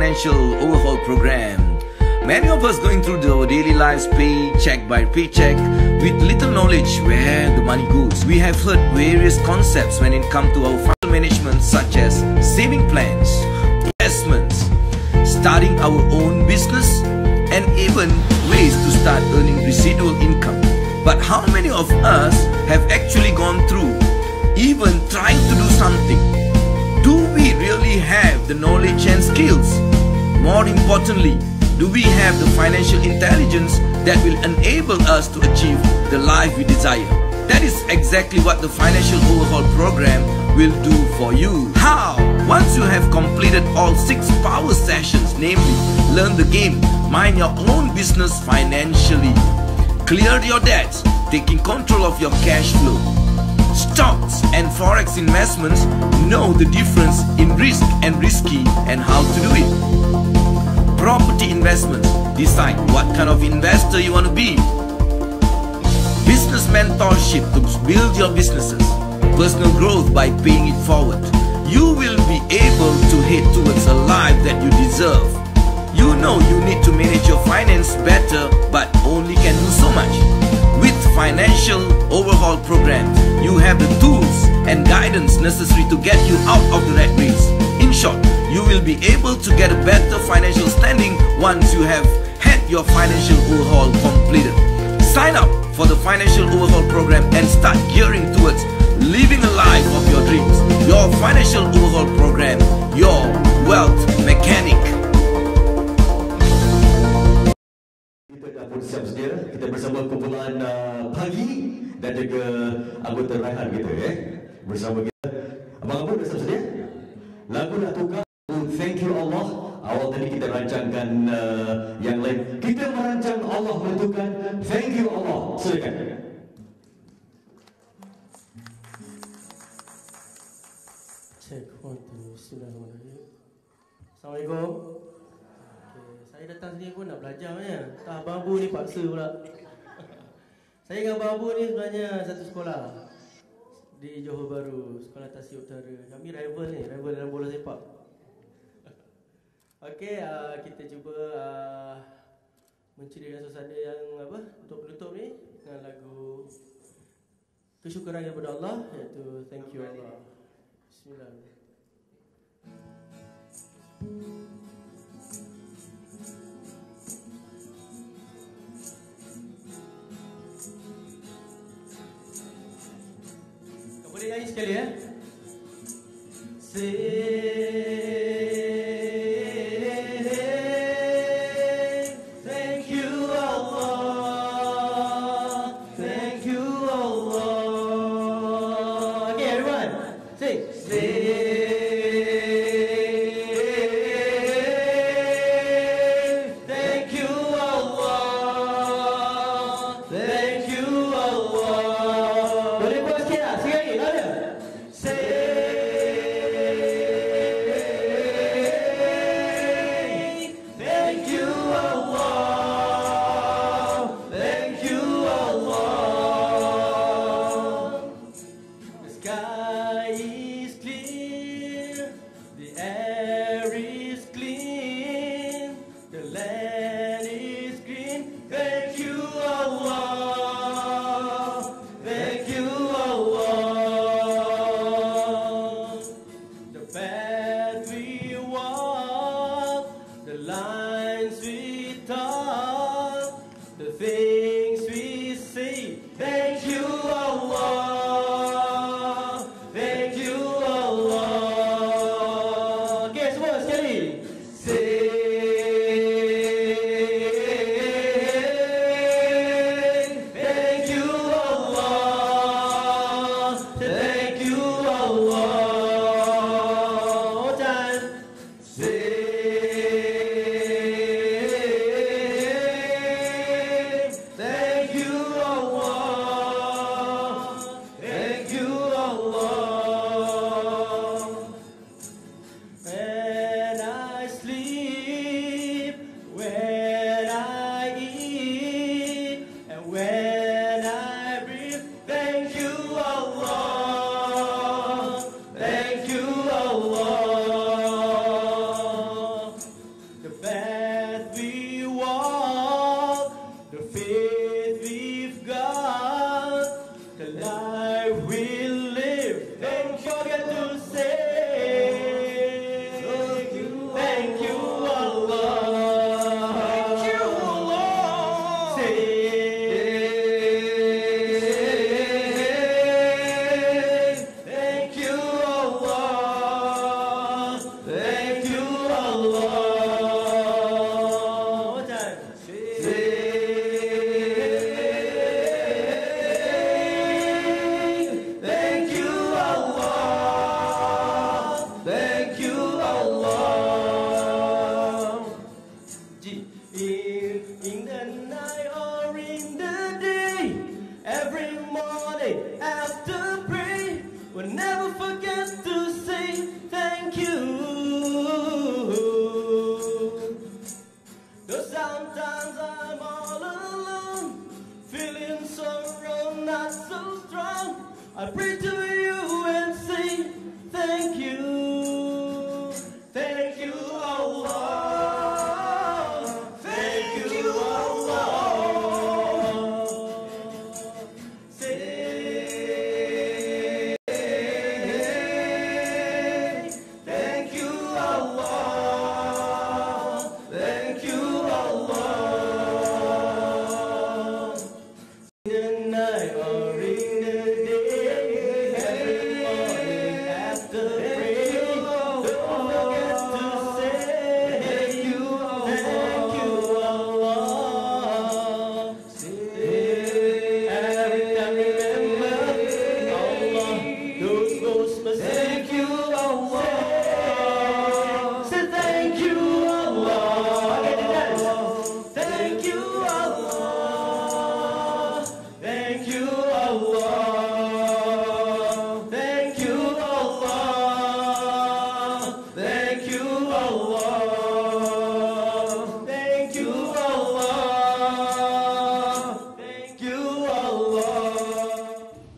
financial overhaul program. Many of us going through our daily lives paycheck by paycheck with little knowledge where the money goes. We have heard various concepts when it comes to our financial management, such as saving plans, investments, starting our own business, and even ways to start earning residual income. But how many of us have actually gone through even trying to do something? Do we really have the knowledge and skills? More importantly, do we have the financial intelligence that will enable us to achieve the life we desire? That is exactly what the Financial Overhaul Program will do for you. How? Once you have completed all 6 power sessions, namely, learn the game, mind your own business financially, clear your debts, taking control of your cash flow, stocks and forex investments, know the difference in risk and risky and how to do it. Property investments, decide what kind of investor you want to be. Business mentorship to build your businesses. Personal growth by paying it forward. You will be able to head towards a life that you deserve. You know you need to manage your finance better, but only can do so much. With Financial Overhaul Program, you have the tools and guidance necessary to get you out of the rat race. In short, you will be able to get a better financial standing once you have had your financial overhaul completed. Sign up for the Financial Overhaul Program and start gearing towards living a life of your dreams. Your Financial Overhaul Program, your wealth mechanic. Kita dah pun siap sedia. Kita bersama kumpulan pagi dan juga anggota Raihan kita bersama kita. Abang-abang dah siap sedia? Lagu dah tukar. Thank you Allah. Awal tadi kita rancangkan yang lain. Kita merancang, Allah menentukan. Thank you Allah. Silakan. Cek, 1, 2, Bismillahirrahmanirrahim. Assalamualaikum. Okay, saya datang sini pun nak belajar ya. Tak, Abang Abu ni paksa pula. Saya dengan Abang Abu ni sebenarnya satu sekolah di Johor Bahru, Sekolah Tasik Utara. Kami rival ni, rival dalam bola sepak. Okey, kita cuba menceriakan suasana yang untuk penutup ni dengan lagu kesyukuran kepada Allah, iaitu Thank You Allah. Bismillah. Kau boleh nyanyi sekali ya? When I sleep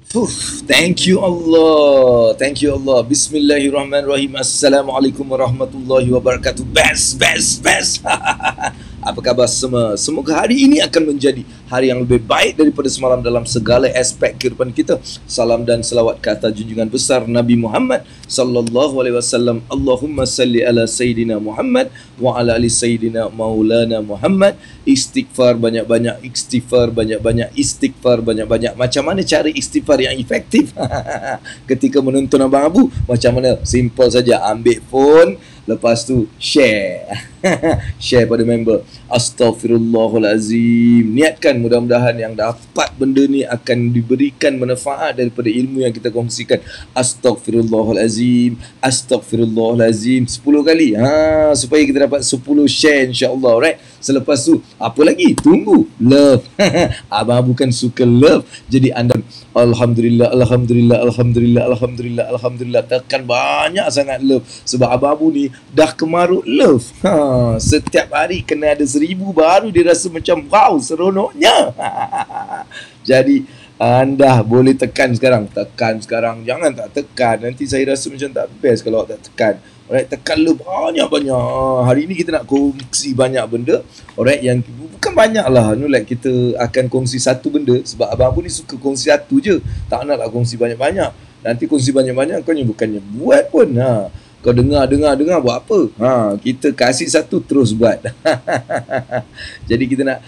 Thank you Allah. Thank you Allah. Bismillahirrahmanirrahim. Assalamualaikum warahmatullahi wabarakatuh. Best. Apa khabar semua? Semoga hari ini akan menjadi hari yang lebih baik daripada semalam dalam segala aspek kehidupan kita. Salam dan selawat ke atas junjungan besar Nabi Muhammad sallallahu alaihi wasallam. Allahumma salli ala Sayyidina Muhammad wa ala ali Sayyidina Maulana Muhammad. Istighfar banyak-banyak, istighfar banyak-banyak, istighfar banyak-banyak. Macam mana cara istighfar yang efektif? Ketika menonton Abang Abu, macam mana? Simple saja. Ambil phone, lepas tu share. Share pada member. Astaghfirullahalazim. Niatkan mudah-mudahan yang dapat benda ni akan diberikan manfaat daripada ilmu yang kita kongsikan. Astaghfirullahalazim. Astaghfirullahalazim 10 kali. Supaya kita dapat 10 share insya-Allah, right? Selepas tu apa lagi? Tunggu love. Abang bukan suka love. Jadi anda alhamdulillah, alhamdulillah, alhamdulillah, alhamdulillah, alhamdulillah, tekan banyak sangat love. Sebab Abang Abu ni dah kemaruk love. Setiap hari kena ada 1000 baru dia rasa macam wow, seronoknya. Jadi anda boleh tekan sekarang. Tekan sekarang. Jangan tak tekan. Nanti saya rasa macam tak best kalau tak tekan. Alright, tekan love banyak-banyak. Hari ni kita nak kongsi banyak benda. Alright, yang bukan banyak lah. Like kita akan kongsi satu benda. Sebab Abang Abu ni suka kongsi satu je. Tak nak lah kongsi banyak-banyak. Nanti kongsi banyak-banyak kau bukannya buat pun. Kau dengar buat apa? Kita kasih satu terus buat. Jadi kita nak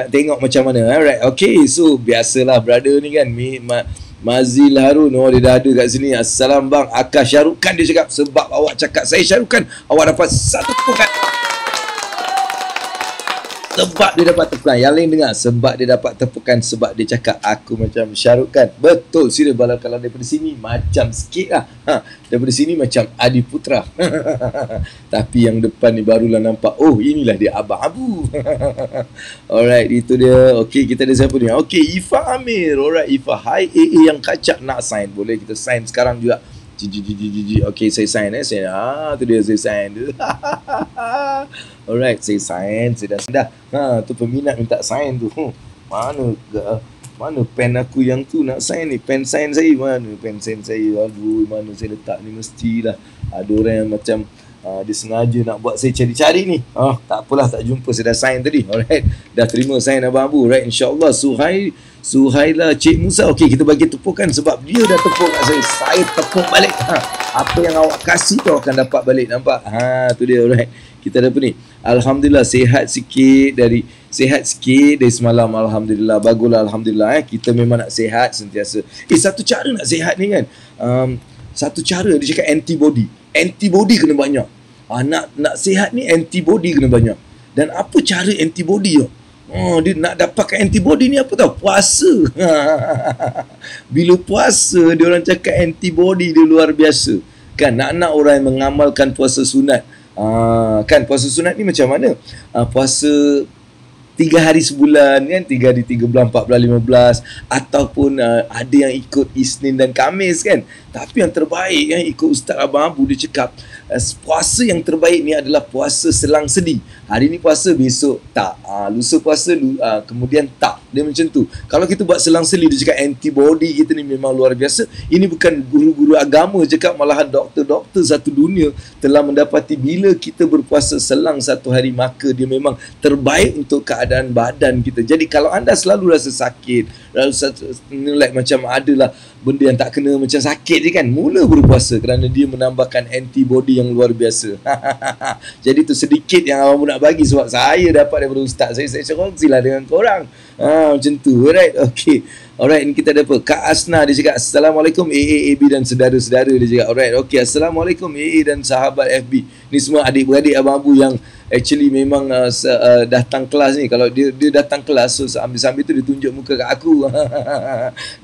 tengok macam mana. Alright, okay. So biasalah brother ni kan, Mazil Harun, dia dah ada kat sini. Assalam bang, Akash Syarukan dia cakap. Sebab awak cakap saya Syarukan, awak dapat satu tepukan. Sebab dia dapat tepukan. Yang lain dengar, sebab dia dapat tepukan, sebab dia cakap aku macam Syarukan. Betul, serius. Kalau daripada sini macam sikit lah. Daripada sini macam Adi Putra. Tapi yang depan ni barulah nampak, oh inilah dia Abang Abu. Alright, itu dia. Okay, kita ada siapa ni? Okay, Ifa Amir. Alright, Ifa. Hai AA yang kacak nak sign. Boleh kita sign sekarang juga. Okay, saya sign tu dia, saya sign. Alright, saya sign. Saya dah. Tu peminat minta sign tu. Mana pen aku yang tu nak sign ni? Pen sign saya mana? Pen sign saya. Aduh, mana saya letak ni? Mestilah ada orang yang macam dia sengaja nak buat saya cari-cari ni. Tak apalah, tak jumpa. Saya dah sign tadi. Alright, dah terima sign Abang Abu. Right, insyaAllah. Suhaila Cik Musa. Okey, kita bagi tepukan sebab dia dah tepuk kat saya. Saya tepuk balik. Apa yang awak kasih tu akan dapat balik. Nampak? Tu dia. Alright, kita ada apa ni? Alhamdulillah, sihat sikit dari semalam. Alhamdulillah, baguslah. Alhamdulillah. Kita memang nak sihat sentiasa. Satu cara nak sihat ni kan, satu cara dia cakap antibody kena banyak. Nak sihat ni antibody kena banyak. Dan apa cara antibody tu? Dia nak dapatkan antibody ni apa tau? Puasa. Bila puasa, dia orang cakap antibody dia luar biasa. Kan, nak orang yang mengamalkan puasa sunat. Kan, puasa sunat ni macam mana? Puasa 3 hari sebulan kan, 3 hari 3 bulan 4 bulan 15, ataupun ada yang ikut Isnin dan Khamis kan. Tapi yang terbaik kan, ikut Ustaz Abang Abu, dia cakap puasa yang terbaik ni adalah puasa selang sedi. Hari ni puasa, besok tak, lusa puasa, kemudian tak. Dia macam tu. Kalau kita buat selang sedi, dia cakap antibody kita ni memang luar biasa. Ini bukan guru-guru agama cakap, malahan doktor-doktor satu dunia telah mendapati bila kita berpuasa selang satu hari, maka dia memang terbaik untuk keadaan badan kita. Jadi kalau anda selalu rasa sakit, like macam adalah benda yang tak kena macam sakit je kan, mula berpuasa kerana dia menambahkan antibody yang luar biasa. Jadi tu sedikit yang abang nak bagi sebab saya dapat daripada ustaz saya kongsilah dengan korang. Macam tu. Alright, okay. Alright, ni kita ada apa? Kak Asna dia cakap Assalamualaikum AA, AB dan saudara-saudara dia cakap. Alright, okay. Assalamualaikum AA dan sahabat FB. Ni semua adik-beradik Abang Abu yang actually memang datang kelas ni. Kalau dia datang kelas, so sambil-sambil tu dia tunjuk muka kat aku.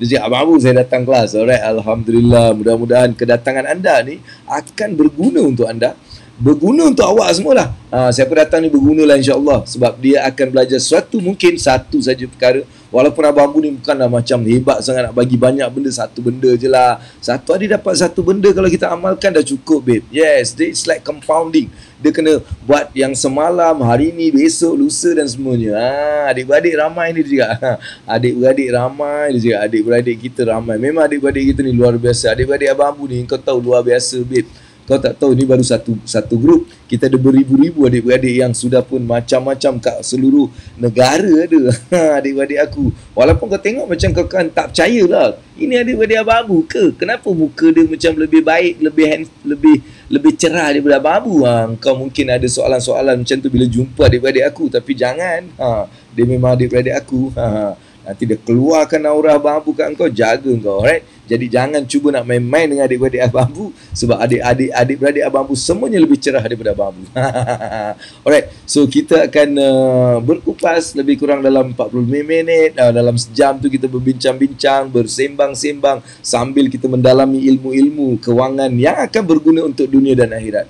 Dia cakap, Abang Abu saya datang kelas. Alright, Alhamdulillah. Mudah-mudahan kedatangan anda ni akan berguna untuk anda, berguna untuk awak semualah. Siapa datang ni bergunalah insya-Allah, sebab dia akan belajar sesuatu, mungkin satu saja perkara Walaupun Abang Abu ni bukanlah macam hebat sangat nak bagi banyak benda, satu benda je lah. Satu hari dapat satu benda, kalau kita amalkan dah cukup, babe. Yes, it's like compounding. Dia kena buat yang semalam, hari ni, besok, lusa dan semuanya. Adik-beradik ramai ni juga. Adik-beradik ramai dia juga. Adik-beradik kita ramai. Memang adik-beradik kita ni luar biasa. Adik-beradik Abang Abu ni kau tahu luar biasa, babe. Kau tak tahu, ni baru satu grup. Kita ada beribu-ribu adik-beradik yang sudah pun macam-macam kat seluruh negara ada. Adik-beradik aku. Walaupun kau tengok macam kau kan tak percaya lah. Ini adik-beradik Abang Abu ke? Kenapa muka dia macam lebih baik, lebih cerah daripada Abang Abu? Kau mungkin ada soalan-soalan macam tu bila jumpa adik-beradik aku. Tapi jangan. Dia memang adik-beradik aku. Nanti dia keluarkan aura Abang Abu kat kau, jaga kau, alright? Jadi jangan cuba nak main-main dengan adik-beradik Abang Abu, sebab adik-beradik Abang Abu semuanya lebih cerah daripada Abang Abu. Alright, so kita akan berkupas lebih kurang dalam 45 minit. Dalam sejam tu kita berbincang-bincang, bersembang-sembang sambil kita mendalami ilmu-ilmu kewangan yang akan berguna untuk dunia dan akhirat.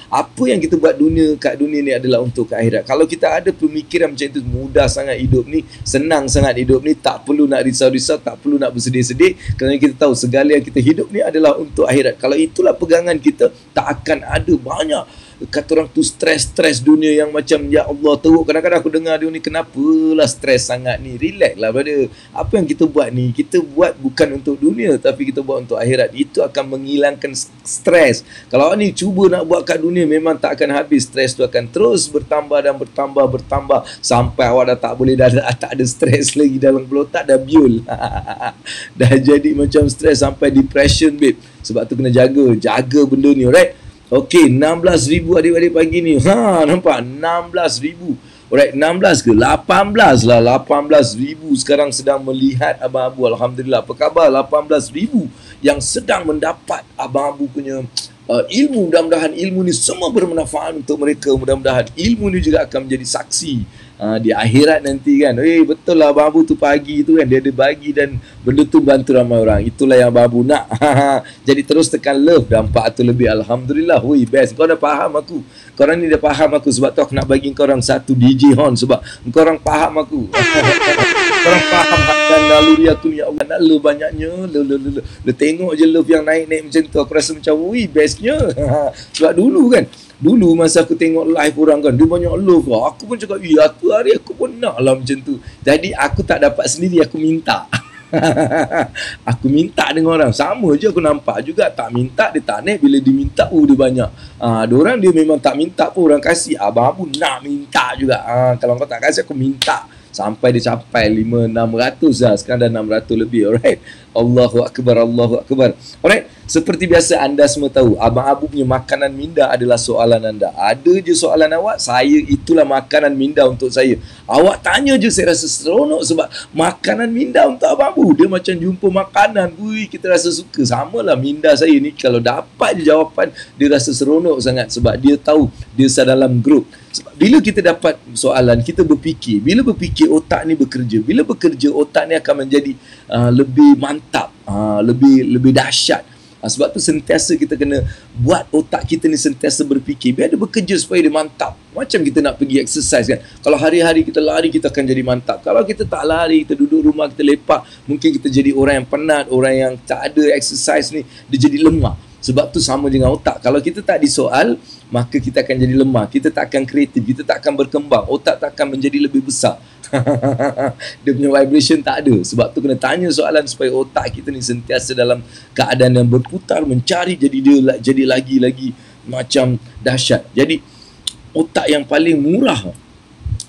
Apa yang kita buat kat dunia ni adalah untuk ke akhirat. Kalau kita ada pemikiran macam itu, mudah sangat hidup ni, senang sangat hidup ni, tak perlu nak risau-risau, tak perlu nak bersedih-sedih, kerana kita tahu segala yang kita hidup ni adalah untuk akhirat. Kalau itulah pegangan kita, tak akan ada banyak kata orang tu stres dunia yang macam ya Allah teruk. Kadang-kadang aku dengar dia ni, kenapalah stres sangat ni? Relax lah brother. Apa yang kita buat ni, kita buat bukan untuk dunia, tapi kita buat untuk akhirat. Itu akan menghilangkan stres. Kalau awak ni cuba nak buat kat dunia, memang tak akan habis. Stres tu akan terus bertambah dan bertambah sampai awak dah tak boleh, dah tak ada stres lagi dalam kepala otak, dah biul. Dah jadi macam stres sampai depression, babe. Sebab tu kena jaga benda ni, alright? Okey, 16,000 adik-adik pagi ni. Nampak? 16,000. Alright, 16 ke? 18 lah. 18,000 sekarang sedang melihat Abang Abu. Alhamdulillah. Apa khabar 18,000 yang sedang mendapat Abang Abu punya ilmu. Mudah-mudahan ilmu ni semua bermanfaat untuk mereka. Mudah-mudahan ilmu ni juga akan menjadi saksi di akhirat nanti kan. Betul lah Abang Abu tu pagi tu kan, dia ada bagi dan benda tu bantu ramai orang. Itulah yang Abang Abu nak. Jadi terus tekan love, dah 400 lebih. Alhamdulillah. Best. Kau dah faham aku. Korang ni dah faham aku. Sebab tu aku nak bagi korang satu DJ horn, sebab korang faham aku. Korang faham dan naluri aku ni. Ya Allah, nak love banyaknya. Love. Tengok je love yang naik-naik macam tu, aku rasa macam bestnya. Sebab dulu masa aku tengok live orang kan, dia banyak love. Aku pun cakap, satu hari aku pun nak lah macam tu. Jadi aku tak dapat sendiri, aku minta. Aku minta dengan orang. Sama je aku nampak juga, tak minta dia tak naik. Bila diminta, dia banyak. Diorang dia memang tak minta pun orang kasih. Abang Abu nak minta juga. Kalau kau tak kasih, aku minta. Sampai dia capai 500-600 lah. Sekarang dah 600 lebih. Alright. Allahu Akbar, Allahu Akbar. Alright. Seperti biasa anda semua tahu, Abang Abu punya makanan minda adalah soalan anda. Ada je soalan awak, saya itulah makanan minda untuk saya. Awak tanya je, saya rasa seronok sebab makanan minda untuk Abang Abu. Dia macam jumpa makanan. Kita rasa suka. Samalah minda saya ni, kalau dapat je jawapan, dia rasa seronok sangat sebab dia tahu dia dalam grup. Sebab bila kita dapat soalan, kita berfikir. Bila berfikir, otak ni bekerja. Bila bekerja, otak ni akan menjadi lebih mantap, lebih dahsyat. Sebab tu sentiasa kita kena buat otak kita ni sentiasa berfikir, biar dia bekerja supaya dia mantap. Macam kita nak pergi exercise kan. Kalau hari-hari kita lari, kita akan jadi mantap. Kalau kita tak lari, kita duduk rumah, kita lepak, mungkin kita jadi orang yang penat, orang yang tak ada exercise ni, dia jadi lemah. Sebab tu sama dengan otak. Kalau kita tak disoal, maka kita akan jadi lemah. Kita tak akan kreatif, kita tak akan berkembang. Otak tak akan menjadi lebih besar. Dia punya vibration tak ada. Sebab tu kena tanya soalan supaya otak kita ni sentiasa dalam keadaan yang berputar, mencari, jadi dia jadi lagi-lagi macam dahsyat. Jadi otak yang paling murah,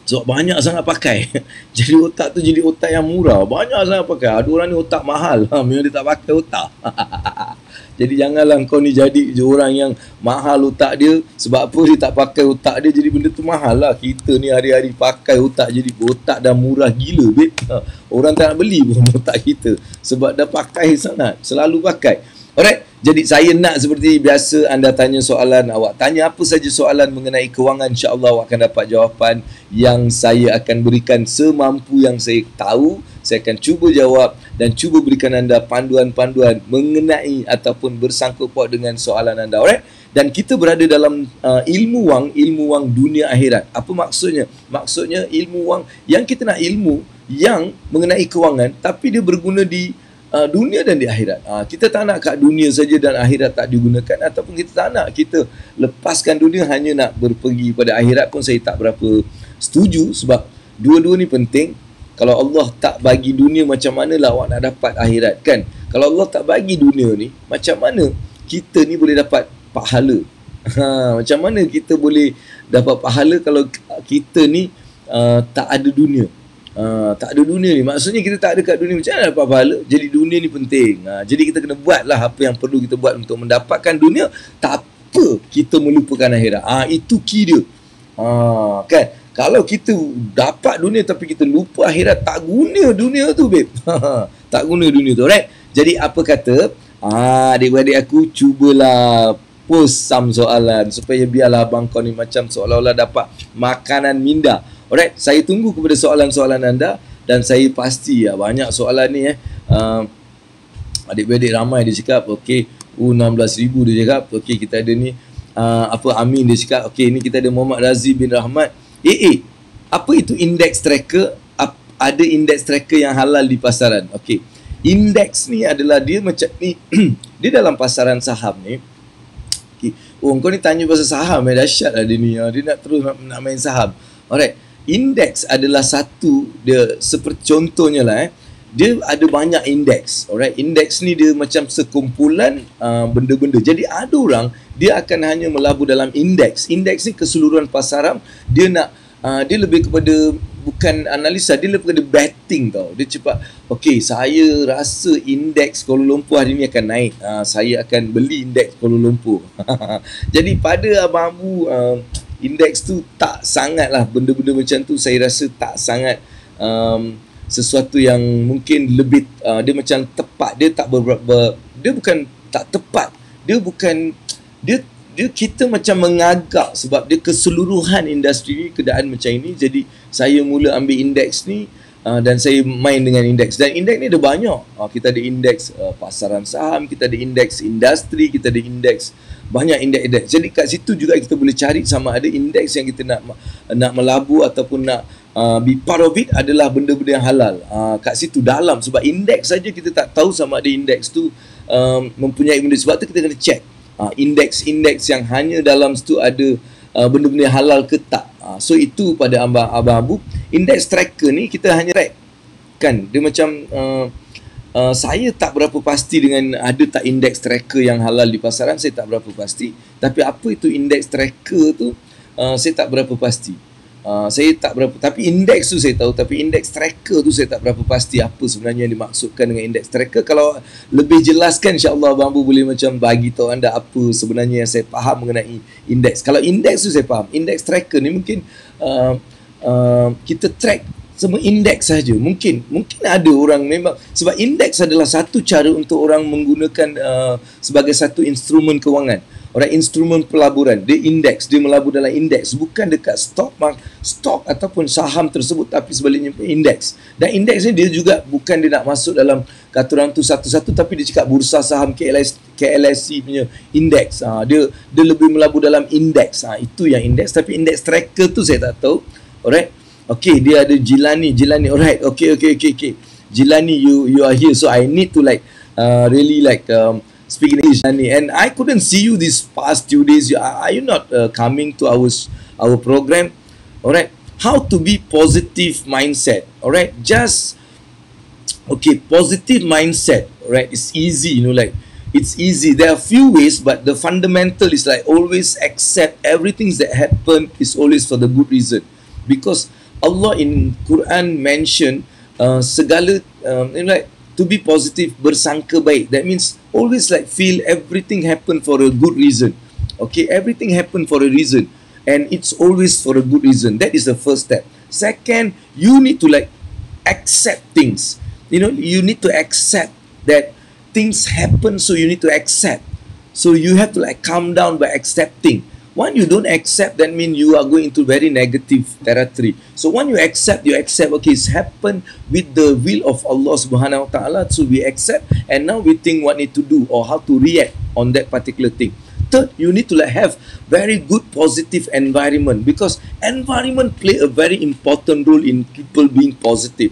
sebab banyak sangat pakai. Jadi otak tu jadi otak yang murah, banyak sangat pakai. Ada orang ni otak mahal, memang dia tak pakai otak. Jadi janganlah kau ni jadi orang yang mahal otak dia. Sebab apa dia tak pakai otak dia, jadi benda tu mahal lah. Kita ni hari-hari pakai otak, jadi otak dah murah gila, babe. Orang tak nak beli pun otak kita, sebab dah pakai sangat, selalu pakai. Alright, jadi saya nak seperti biasa anda tanya soalan, awak tanya apa saja soalan mengenai kewangan, insya-Allah awak akan dapat jawapan yang saya akan berikan semampu yang saya tahu. Saya akan cuba jawab dan cuba berikan anda panduan-panduan mengenai ataupun bersangkut paut dengan soalan anda. Alright? Dan kita berada dalam ilmu wang dunia akhirat. Apa maksudnya? Maksudnya ilmu wang yang kita nak ilmu yang mengenai kewangan, tapi dia berguna di dunia dan di akhirat. Kita tak nak kat dunia saja dan akhirat tak digunakan, ataupun kita tak nak kita lepaskan dunia hanya nak berpergi pada akhirat pun saya tak berapa setuju, sebab dua-dua ni penting. Kalau Allah tak bagi dunia, macam mana lah awak nak dapat akhirat, kan? Kalau Allah tak bagi dunia ni, macam mana kita ni boleh dapat pahala? Macam mana kita boleh dapat pahala kalau kita ni tak ada dunia? Tak ada dunia ni, maksudnya kita tak ada kat dunia, macam mana dapat pahala? Jadi dunia ni penting. Jadi kita kena buatlah apa yang perlu kita buat untuk mendapatkan dunia. Tak apa kita melupakan akhirat. Itu key dia. Kan? Kalau kita dapat dunia tapi kita lupa akhirat, tak guna dunia tu, babe. Tak guna dunia tu, right? Jadi apa kata, adik-adik aku cubalah post some soalan supaya biarlah abang kau ni macam seolah-olah dapat makanan minda. Alright, saya tunggu kepada soalan-soalan anda, dan saya pasti banyak soalan ni adik-adik ramai dia cakap, okey, 16,000 dia cakap, okey, kita ada ni Amin dia cakap, okey, ni kita ada Muhammad Razi bin Rahmat. Apa itu index tracker? Ada index tracker yang halal di pasaran. Okey, index ni adalah dia macam ni. Dia dalam pasaran saham ni. Okay. Kau ni tanya pasal saham, dahsyat lah dia ni. Dia nak terus nak main saham. Alright, index adalah satu, dia seperti contohnya lah dia ada banyak indeks. Alright, indeks ni dia macam sekumpulan benda-benda. Jadi ada orang dia akan hanya melabur dalam indeks. Indeks ni keseluruhan pasaran. Dia nak dia lebih kepada bukan analisa, dia lebih kepada betting tau. Dia cepat, okey, saya rasa indeks Kuala Lumpur hari ni akan naik. Saya akan beli indeks Kuala Lumpur. Jadi pada abang Abu, indeks tu tak sangat lah, benda-benda macam tu saya rasa tak sangat sesuatu yang mungkin lebih dia macam tepat. Dia tak dia bukan tak tepat, dia bukan dia kita macam mengagak sebab dia keseluruhan industri ni keadaan macam ini. Jadi saya mula ambil indeks ni dan saya main dengan indeks. Dan indeks ni ada banyak. Kita ada indeks pasaran saham, kita ada indeks industri, kita ada indeks, banyak indeks. Jadi kat situ juga kita boleh cari sama ada indeks yang kita nak melabur ataupun nak be part of it adalah benda-benda yang halal. Kat situ dalam, sebab indeks saja kita tak tahu sama ada indeks tu mempunyai benda. Sebab tu kita kena check indeks-indeks yang hanya dalam situ ada benda-benda halal ke tak. So itu pada Abang Abu, indeks tracker ni kita hanya track, kan? Dia macam saya tak berapa pasti dengan ada tak indeks tracker yang halal di pasaran, saya tak berapa pasti. Tapi apa itu indeks tracker tu, saya tak berapa pasti. Saya tak berapa, tapi indeks tu saya tahu, tapi indeks tracker tu saya tak berapa pasti apa sebenarnya yang dimaksudkan dengan indeks tracker. Kalau lebih jelaskan, insya-Allah Abang Abu boleh macam bagi tahu anda apa sebenarnya yang saya faham mengenai indeks. Kalau indeks tu saya faham, indeks tracker ni mungkin kita track semua indeks saja. Mungkin ada orang memang, sebab indeks adalah satu cara untuk orang menggunakan sebagai satu instrumen kewangan. Orang instrumen pelaburan, dia indeks, dia melabur dalam indeks, bukan dekat stok ataupun saham tersebut, tapi sebaliknya indeks. Dan indeks ni dia juga bukan dia nak masuk dalam kata orang tu satu-satu, tapi dia cakap bursa saham KLSC punya indeks. Dia lebih melabur dalam indeks. Itu yang indeks. Tapi indeks tracker tu saya tak tahu. Alright. Okay, dia ada Jilani. Alright. Okay. Jilani, you are here, so I need to really speak English, and I couldn't see you these past 2 days. Are you not coming to our program? Alright, how to be positive mindset. Alright, just positive mindset. Alright, it's easy, it's easy. There are few ways, but the fundamental is always accept everything that happen is always for the good reason, because Allah in Quran mention segala to be positive, bersangka baik. That means always feel everything happen for a good reason. Okay, everything happen for a reason, and it's always for a good reason. That is the first step. Second, you need to accept things. You need to accept that things happen, so you need to accept. So you have to calm down by accepting. When you don't accept, that means you are going into very negative territory. So when you accept, okay, it's happened with the will of Allah subhanahu wa ta'ala, so we accept, and now we think what need to do or how to react on that particular thing. third, you need to like have very good positive environment, because environment play a very important role in people being positive.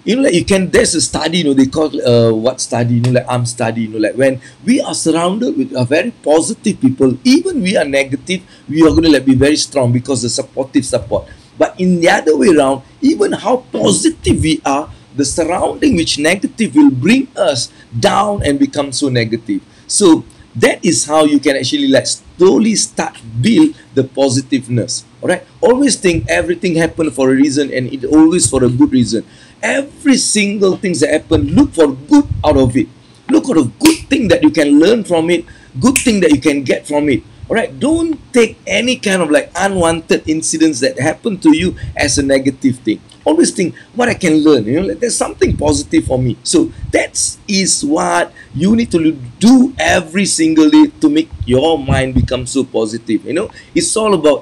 You know, like you can, there's a study, you know, they call what study, you know, like arm study, you know, like when we are surrounded with a very positive people, even we are negative, we are going to like be very strong because the supportive support. But in the other way around, even how positive we are, the surrounding which negative will bring us down and become so negative. So that is how you can actually like slowly start build the positiveness. All right, always think everything happened for a reason, and it always for a good reason. Every single thing that happen, look for good out of it. Look for a good thing that you can learn from it, good thing that you can get from it. All right, don't take any kind of like unwanted incidents that happen to you as a negative thing. Always think what I can learn, you know, like there's something positive for me. So that is what you need to do every single day to make your mind become so positive. You know, it's all about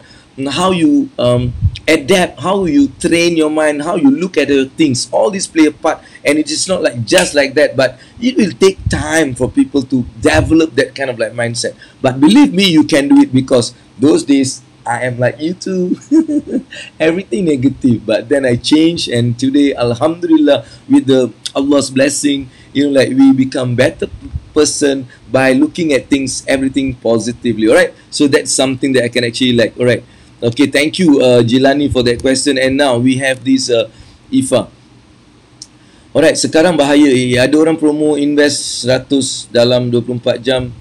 how you adapt, how you train your mind, how you look at the things. All these play a part, and it is not like just like that, but it will take time for people to develop that kind of like mindset. But believe me, you can do it, because those days I am like you too. Everything negative, but then I changed, and today, Alhamdulillah, with the Allah's blessing, you know, like we become better person by looking at things, everything positively. All right, so that's something that I can actually like. All right, okay, thank you Jilani for that question. And now we have this Ifa. Alright, sekarang bahaya, ada orang promo invest 100 dalam 24 jam.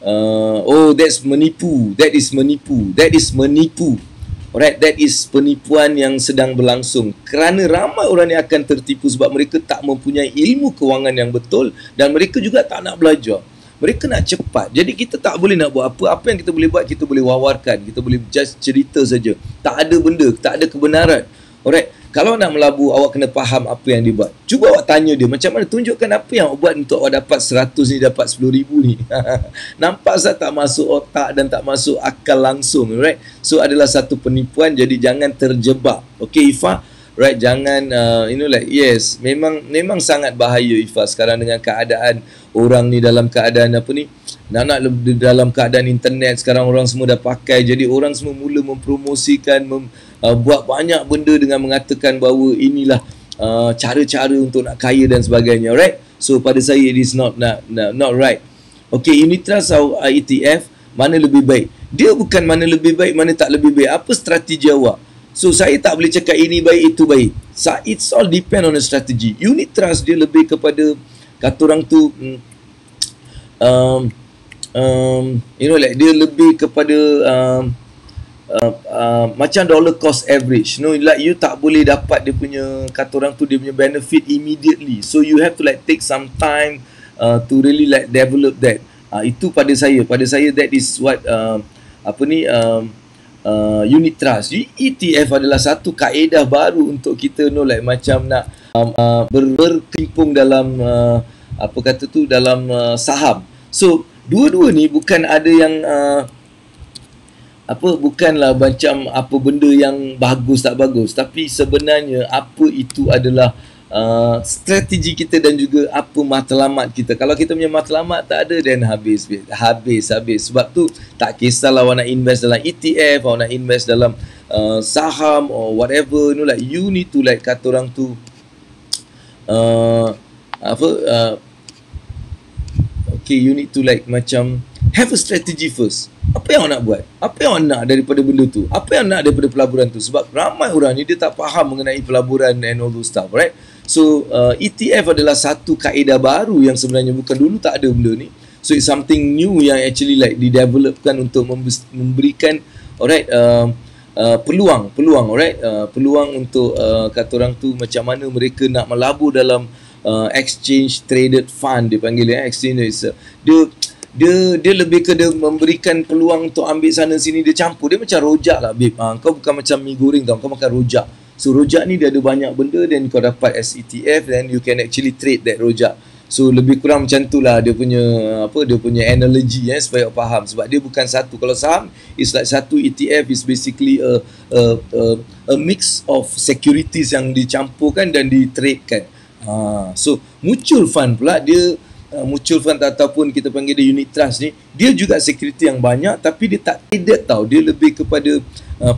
Oh, that's menipu. That is menipu. That is menipu. Alright, that is penipuan yang sedang berlangsung. Kerana ramai orang yang akan tertipu sebab mereka tak mempunyai ilmu kewangan yang betul, dan mereka juga tak nak belajar. Mereka nak cepat. Jadi kita tak boleh nak buat apa. Apa yang kita boleh buat, kita boleh wawarkan. Kita boleh just cerita saja. Tak ada benda, tak ada kebenaran. Alright, kalau nak melabur, awak kena faham apa yang dia buat. Cuba awak tanya dia, macam mana, tunjukkan apa yang awak buat untuk awak dapat 100 ni, dapat 10,000 ni. Nampak tak masuk otak dan tak masuk akal langsung, right? So adalah satu penipuan, jadi jangan terjebak. Okay, Ifa, right? Jangan, you know, like, yes, memang sangat bahaya, Ifa, sekarang dengan keadaan orang ni dalam keadaan apa ni, nak dalam keadaan internet sekarang, orang semua dah pakai, jadi orang semua mula mempromosikan, buat banyak benda dengan mengatakan bahawa inilah cara-cara untuk nak kaya dan sebagainya, right? So pada saya it is not right. Okay, unit trust atau ETF, mana lebih baik? Dia bukan mana lebih baik, mana tak lebih baik. Apa strategi awak? So saya tak boleh cakap ini baik, itu baik. So it's all depend on the strategy. Unit trust dia lebih kepada, kata orang tu, you know, like dia lebih kepada macam dollar cost average. You know, like you tak boleh dapat dia punya, kata orang tu, dia punya benefit immediately. So you have to like take some time to really like develop that. Itu pada saya that is what unit trust. ETF adalah satu kaedah baru untuk kita, know, like macam nak berkecimpung dalam apa kata tu, dalam saham. So dua-dua ni bukan ada yang bukanlah macam apa benda yang bagus tak bagus, tapi sebenarnya apa itu adalah strategi kita dan juga apa matlamat kita. Kalau kita punya matlamat tak ada, then habis. Sebab tu tak kisahlah awak nak invest dalam ETF, awak nak invest dalam saham or whatever, you know, like you need to like, kata orang tu, okay, you need to like macam have a strategy first. Apa yang awak nak buat? Apa yang awak nak daripada benda tu? Apa yang nak daripada pelaburan tu? Sebab ramai orang ni dia tak faham mengenai pelaburan and all those stuff, right? So ETF adalah satu kaedah baru yang sebenarnya bukan, dulu tak ada benda ni. So it's something new yang actually like didevelopkan untuk memberikan, alright, peluang, alright, peluang untuk kata orang tu macam mana mereka nak melabur dalam exchange traded fund, dia panggil exchange. Dia lebih ke dia memberikan peluang untuk ambil sana sini, dia campur. Dia macam rojak lah, babe. Kau bukan macam mi goreng tau, kau makan rojak. So rojak ni dia ada banyak benda, dan kau dapat as ETF, then you can actually trade that rojak. So lebih kurang macam tu lah dia punya dia punya analogy, supaya kau faham. Sebab dia bukan satu. Kalau saham is like satu, ETF is basically a mix of securities yang dicampurkan dan ditradekan. So mutual fund pula dia mutual fund ataupun kita panggil dia unit trust ni, dia juga security yang banyak tapi dia tak traded tau. Dia lebih kepada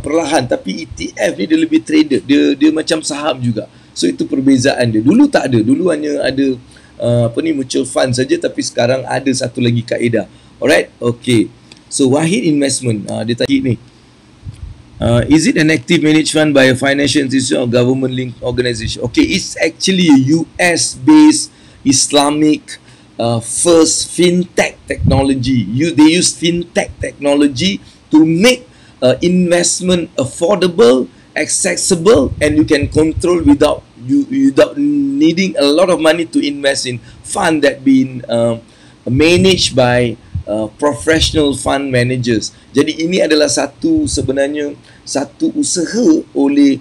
perlahan, tapi ETF ni dia lebih traded. Dia macam saham juga. So itu perbezaan dia. Dulu tak ada. Dulu hanya ada mutual fund saja, tapi sekarang ada satu lagi kaedah. Alright? Okay. So Wahid Investment, dia tadi ni. Is it an active managed fund by a financial institution or government linked organization? Okay, it's actually a US based Islamic first fintech technology. They use fintech technology to make investment affordable, accessible, and you can control without needing a lot of money to invest in fund that been managed by professional fund managers. Jadi ini adalah sebenarnya satu usaha oleh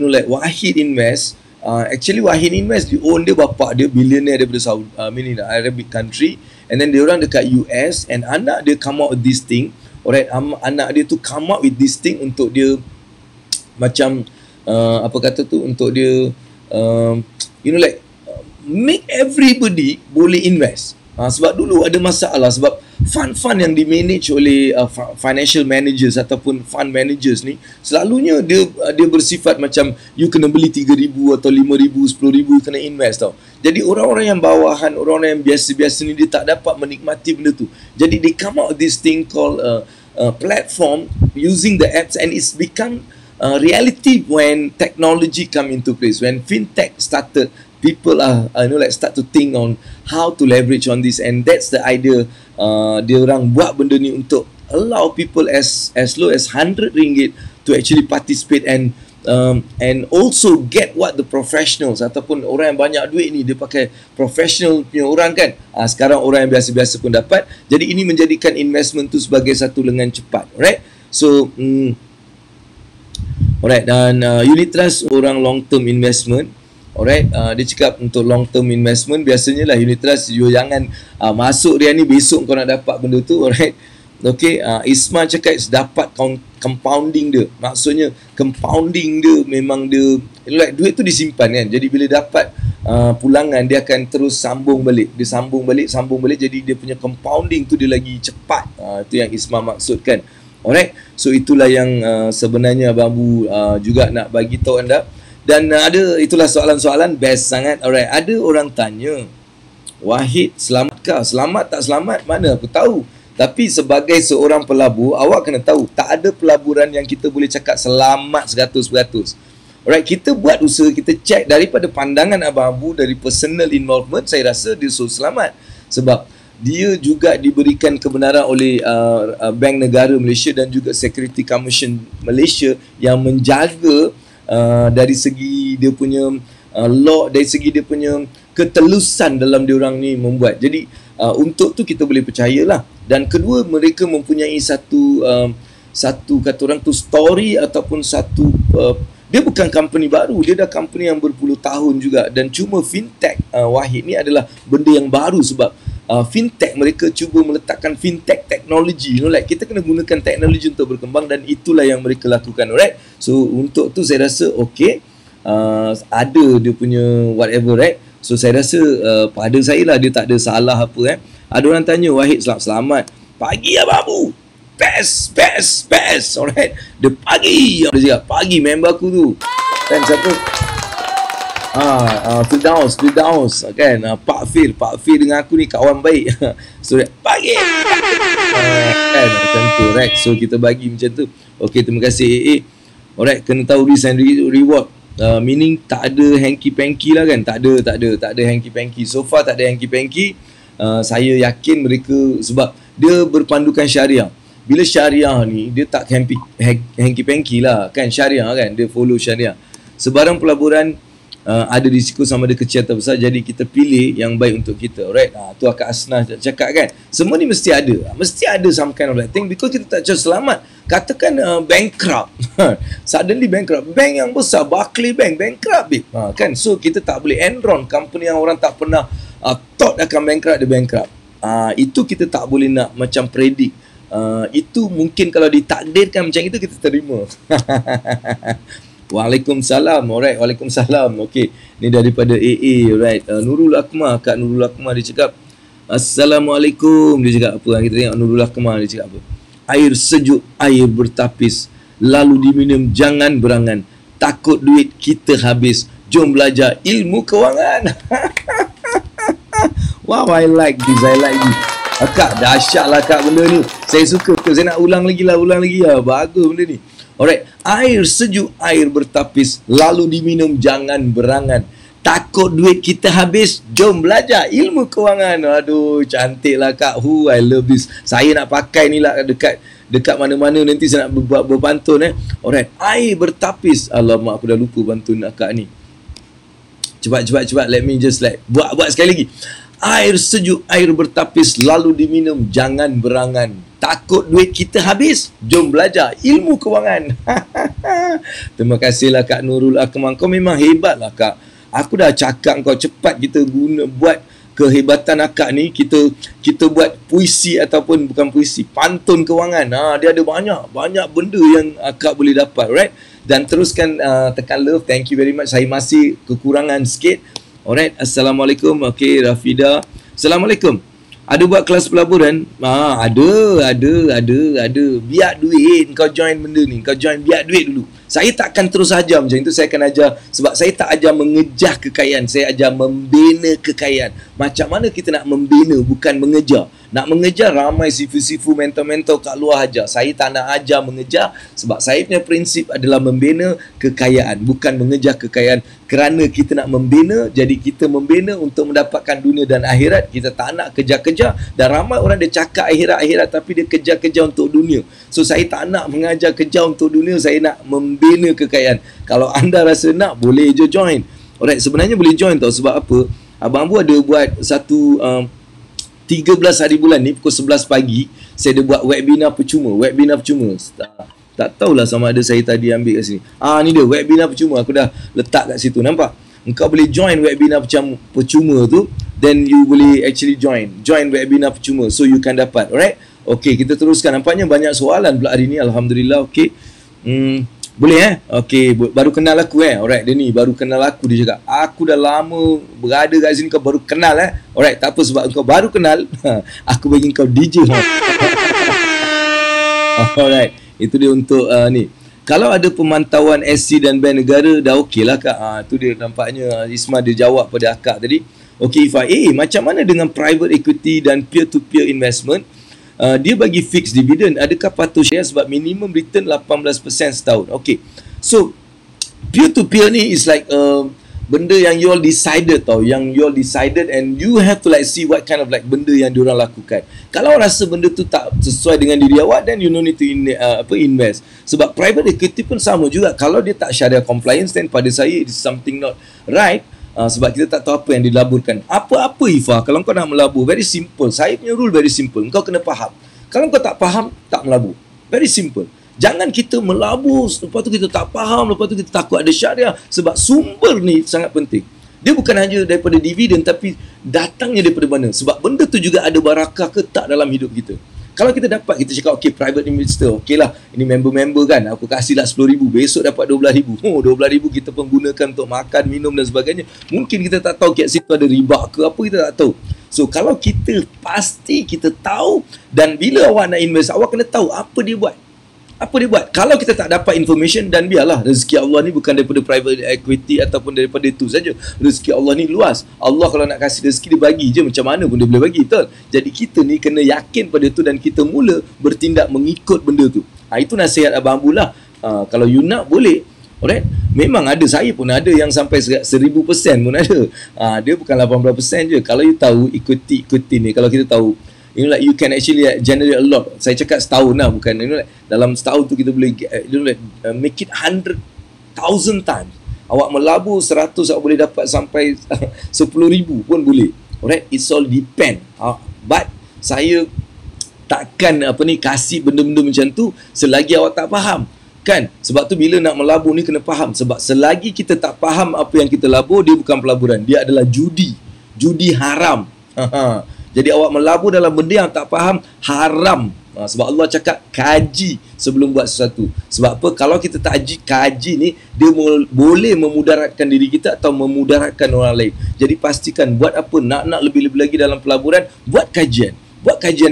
like Wahid Invest. Actually Wahid Invest own dia bapa dia billionaire daripada Arabic country, and then dia orang dekat US, and anak dia come out with this thing. Alright, anak dia tu come out with this thing untuk dia macam untuk dia make everybody boleh invest. Sebab dulu ada masalah sebab fund-fund yang dimanage oleh financial managers ataupun fund managers ni selalunya dia bersifat macam you kena beli 3,000 atau 5,000, 10,000 kena invest tau. Jadi orang-orang yang bawahan, orang-orang yang biasa-biasa ni dia tak dapat menikmati benda tu. Jadi they come out this thing called platform using the apps, and it's become reality when technology come into place. When fintech started, people start to think on how to leverage on this, and that's the idea. Dia orang buat benda ni untuk allow people as low as RM100 to actually participate and also get what the professionals ataupun orang yang banyak duit ni dia pakai professional punya orang kan. Sekarang orang yang biasa-biasa pun dapat. Jadi ini menjadikan investment tu sebagai satu lengan cepat. Alright. So alright, dan unit trust orang long term investment. Alright, dia cakap untuk long term investment biasanya lah unit trust, you jangan masuk dia ni besok kau nak dapat benda tu. Alright. Okay, Isma cakap dapat compounding dia. Maksudnya compounding dia memang dia duit tu disimpan kan. Jadi bila dapat pulangan dia akan terus sambung balik. Dia sambung balik, jadi dia punya compounding tu dia lagi cepat. Itu yang Isma maksudkan. Alright. So itulah yang sebenarnya Abang Abu juga nak bagi tahu anda. Dan itulah soalan-soalan best sangat. Alright, ada orang tanya, Wahid selamatkah? Selamat tak selamat mana aku tahu. Tapi sebagai seorang pelabur, awak kena tahu tak ada pelaburan yang kita boleh cakap selamat 100%. Alright, kita buat usaha, kita check daripada pandangan Abang Abu, dari personal involvement, saya rasa dia selamat. Sebab dia juga diberikan kebenaran oleh Bank Negara Malaysia dan juga Security Commission Malaysia yang menjaga dari segi dia punya law, dari segi dia punya ketelusan dalam diorang ni membuat. Jadi untuk tu kita boleh percayalah. Dan kedua, mereka mempunyai satu kata orang tu story ataupun satu dia bukan company baru, dia dah company yang berpuluh tahun juga. Dan cuma fintech Wahid ni adalah benda yang baru sebab fintech mereka cuba meletakkan fintech technology, kita kena gunakan teknologi untuk berkembang, dan itulah yang mereka lakukan. Alright, so untuk tu saya rasa okay, ada dia punya whatever, right? So saya rasa pada saya lah dia tak ada salah apa. Ada orang tanya, Wahid selamat pagi Abang Abu, best. Alright, dia pagi, dia cakap pagi member aku tu kan, siapa Firdaus kan, Pak Fir dengan aku ni kawan baik. So pagi kan macam tu, right? So kita bagi macam tu. Okay, terima kasih AA. Alright, kena tahu risk and reward, meaning tak ada hanky-panky lah kan. Tak ada hanky-panky. So far tak ada hanky-panky. Saya yakin mereka sebab dia berpandukan syariah. Bila syariah ni dia tak hanky-panky lah kan, syariah kan, dia follow syariah. Sebarang pelaburan ada risiko sama ada kecil atau besar, jadi kita pilih yang baik untuk kita. Alright, tu Akak Asnah cakap kan, semua ni mesti ada some kind of that thing, because kita tak just selamat. Katakan bankrupt suddenly bankrupt, bank yang besar Barclays Bank bankrupt kan, so kita tak boleh. Enron, company yang orang tak pernah thought akan bankrupt, dia bankrupt. Itu kita tak boleh nak macam predict. Itu mungkin kalau ditakdirkan macam itu kita terima. Waalaikumsalam. Alright, waalaikumsalam. Okey, ni daripada AA. Alright, Nurul Akmal, Kak Nurul Akmal dia cakap Assalamualaikum. Dia cakap apa? Kita tengok Nurul Akmal dia cakap apa. Air sejuk, air bertapis, lalu diminum jangan berangan. Takut duit kita habis. Jom belajar ilmu kewangan. Wow, I like this. I like this. Kak, dahsyat lah Kak benda ni. Saya suka. Saya nak ulang lagi lah. Bagus benda ni. Alright, air sejuk, air bertapis, lalu diminum jangan berangan. Takut duit kita habis, jom belajar ilmu kewangan. Aduh, cantik lah Kak. I love this. Saya nak pakai ni lah dekat mana-mana nanti saya nak berpantun Alright, air bertapis. Alamak, aku dah lupa pantun Kak ni. Cepat. Let me just buat sekali lagi. Air sejuk, air bertapis, lalu diminum jangan berangan. Takut duit kita habis, jom belajar ilmu kewangan. Terima kasihlah Kak Nurul Akmal. Kau memang hebat lah Kak. Aku dah cakap kau cepat kita buat kehebatan akak ni. Kita buat puisi ataupun bukan puisi, pantun kewangan. Dia ada banyak benda yang akak boleh dapat, right? Dan teruskan tekan love. Thank you very much. Saya masih kekurangan sikit. Alright, Assalamualaikum. Okay, Rafida. Assalamualaikum. Ada buat kelas pelaburan? Ada. Biar duit kau join benda ni. Kau join biar duit dulu. Saya takkan terus ajar macam itu. Saya akan ajar sebab saya tak ajar mengejar kekayaan. Saya ajar membina kekayaan. Macam mana kita nak membina, bukan mengejar. Nak mengejar ramai sifu-sifu mentor-mentor kat luar ajar. Saya tak nak ajar mengejar sebab saya punya prinsip adalah membina kekayaan, bukan mengejar kekayaan. Kerana kita nak membina, jadi kita membina untuk mendapatkan dunia dan akhirat. Kita tak nak kejar-kejar. Dan ramai orang dia cakap akhirat-akhirat tapi dia kejar-kejar untuk dunia. So saya tak nak mengajar kejar untuk dunia. Saya nak membina kekayaan. Kalau anda rasa nak, boleh je join. Alright, sebenarnya boleh join tau. Sebab apa? Abang Abu ada buat satu 13 hari bulan ni pukul 11 pagi saya ada buat webinar percuma. Tak tahulah sama ada saya tadi ambil kat sini. Ni dia webinar percuma. Aku dah letak kat situ. Nampak? Engkau boleh join webinar percuma tu, then you boleh actually join webinar percuma, so you can dapat. Alright? Okay, kita teruskan. Nampaknya banyak soalan pula hari ni. Alhamdulillah. Okay, boleh okay, baru kenal aku Alright, dia ni baru kenal aku. Dia cakap aku dah lama berada kat sini, kau baru kenal Alright, tak apa, sebab kau baru kenal aku bagi kau DJ Alright, itu dia untuk ni. Kalau ada pemantauan SC dan bank negara, dah okey lah Kak. Tu dia nampaknya Isma dia jawab pada akak tadi. Okey Ifah, macam mana dengan private equity dan peer-to-peer investment? Dia bagi fixed dividend. Adakah patut share sebab minimum return 18% setahun? Okay, so peer-to-peer ni is like benda yang you all decided tau. Yang you all decided and you have to see what kind of benda yang diorang lakukan. Kalau rasa benda tu tak sesuai dengan diri awak, then you no need to invest. Sebab private equity pun sama juga. Kalau dia tak syariah compliance, then pada saya it is something not right. Sebab kita tak tahu apa yang dilaburkan. Apa Ifah, kalau kau nak melabur, very simple. Saya punya rule very simple. Kau kena faham. Kalau kau tak faham, tak melabur. Very simple. Jangan kita melabur, lepas tu kita tak faham, lepas tu kita takut ada syariah. Sebab sumber ni sangat penting. Dia bukan hanya daripada dividen, tapi datangnya daripada mana. Sebab benda tu juga ada barakah ke tak dalam hidup kita. Kalau kita dapat, kita cakap okay, private investor, okay lah, ini member-member kan, aku kasih lah RM10,000, besok dapat RM12,000. RM12,000 kita pun gunakan untuk makan, minum dan sebagainya. Mungkin kita tak tahu kat situ ada riba ke apa, kita tak tahu. So kalau kita pasti kita tahu, dan bila awak nak invest, awak kena tahu apa dia buat. Kalau kita tak dapat information, dan biarlah, rezeki Allah ni bukan daripada private equity ataupun daripada itu saja. Rezeki Allah ni luas. Allah kalau nak kasih rezeki, dia bagi je macam mana pun dia boleh bagi, betul? Jadi kita ni kena yakin pada tu dan kita mula bertindak mengikut benda tu. Itu nasihat Abang Abu lah. Kalau you nak, boleh. Alright? Memang ada, saya pun ada yang sampai 1000% pun ada. Dia bukan 80% je. Kalau you tahu ikuti ni, kalau kita tahu, you can actually generate a lot. Saya cakap setahun lah, bukan dalam setahun tu kita boleh make it 100,000 times. Awak melabur 100, awak boleh dapat sampai 10,000 pun boleh. Alright, it's all depend. But saya takkan kasih benda-benda macam tu selagi awak tak faham. Kan? Sebab tu bila nak melabur ni kena faham. Sebab selagi kita tak faham apa yang kita labur, dia bukan pelaburan, dia adalah judi haram. Jadi awak melabur dalam benda yang tak faham, haram. Sebab Allah cakap kaji sebelum buat sesuatu. Sebab apa? Kalau kita tak kaji ni, dia boleh memudaratkan diri kita atau memudaratkan orang lain. Jadi pastikan buat apa, nak lebih-lebih lagi dalam pelaburan, buat kajian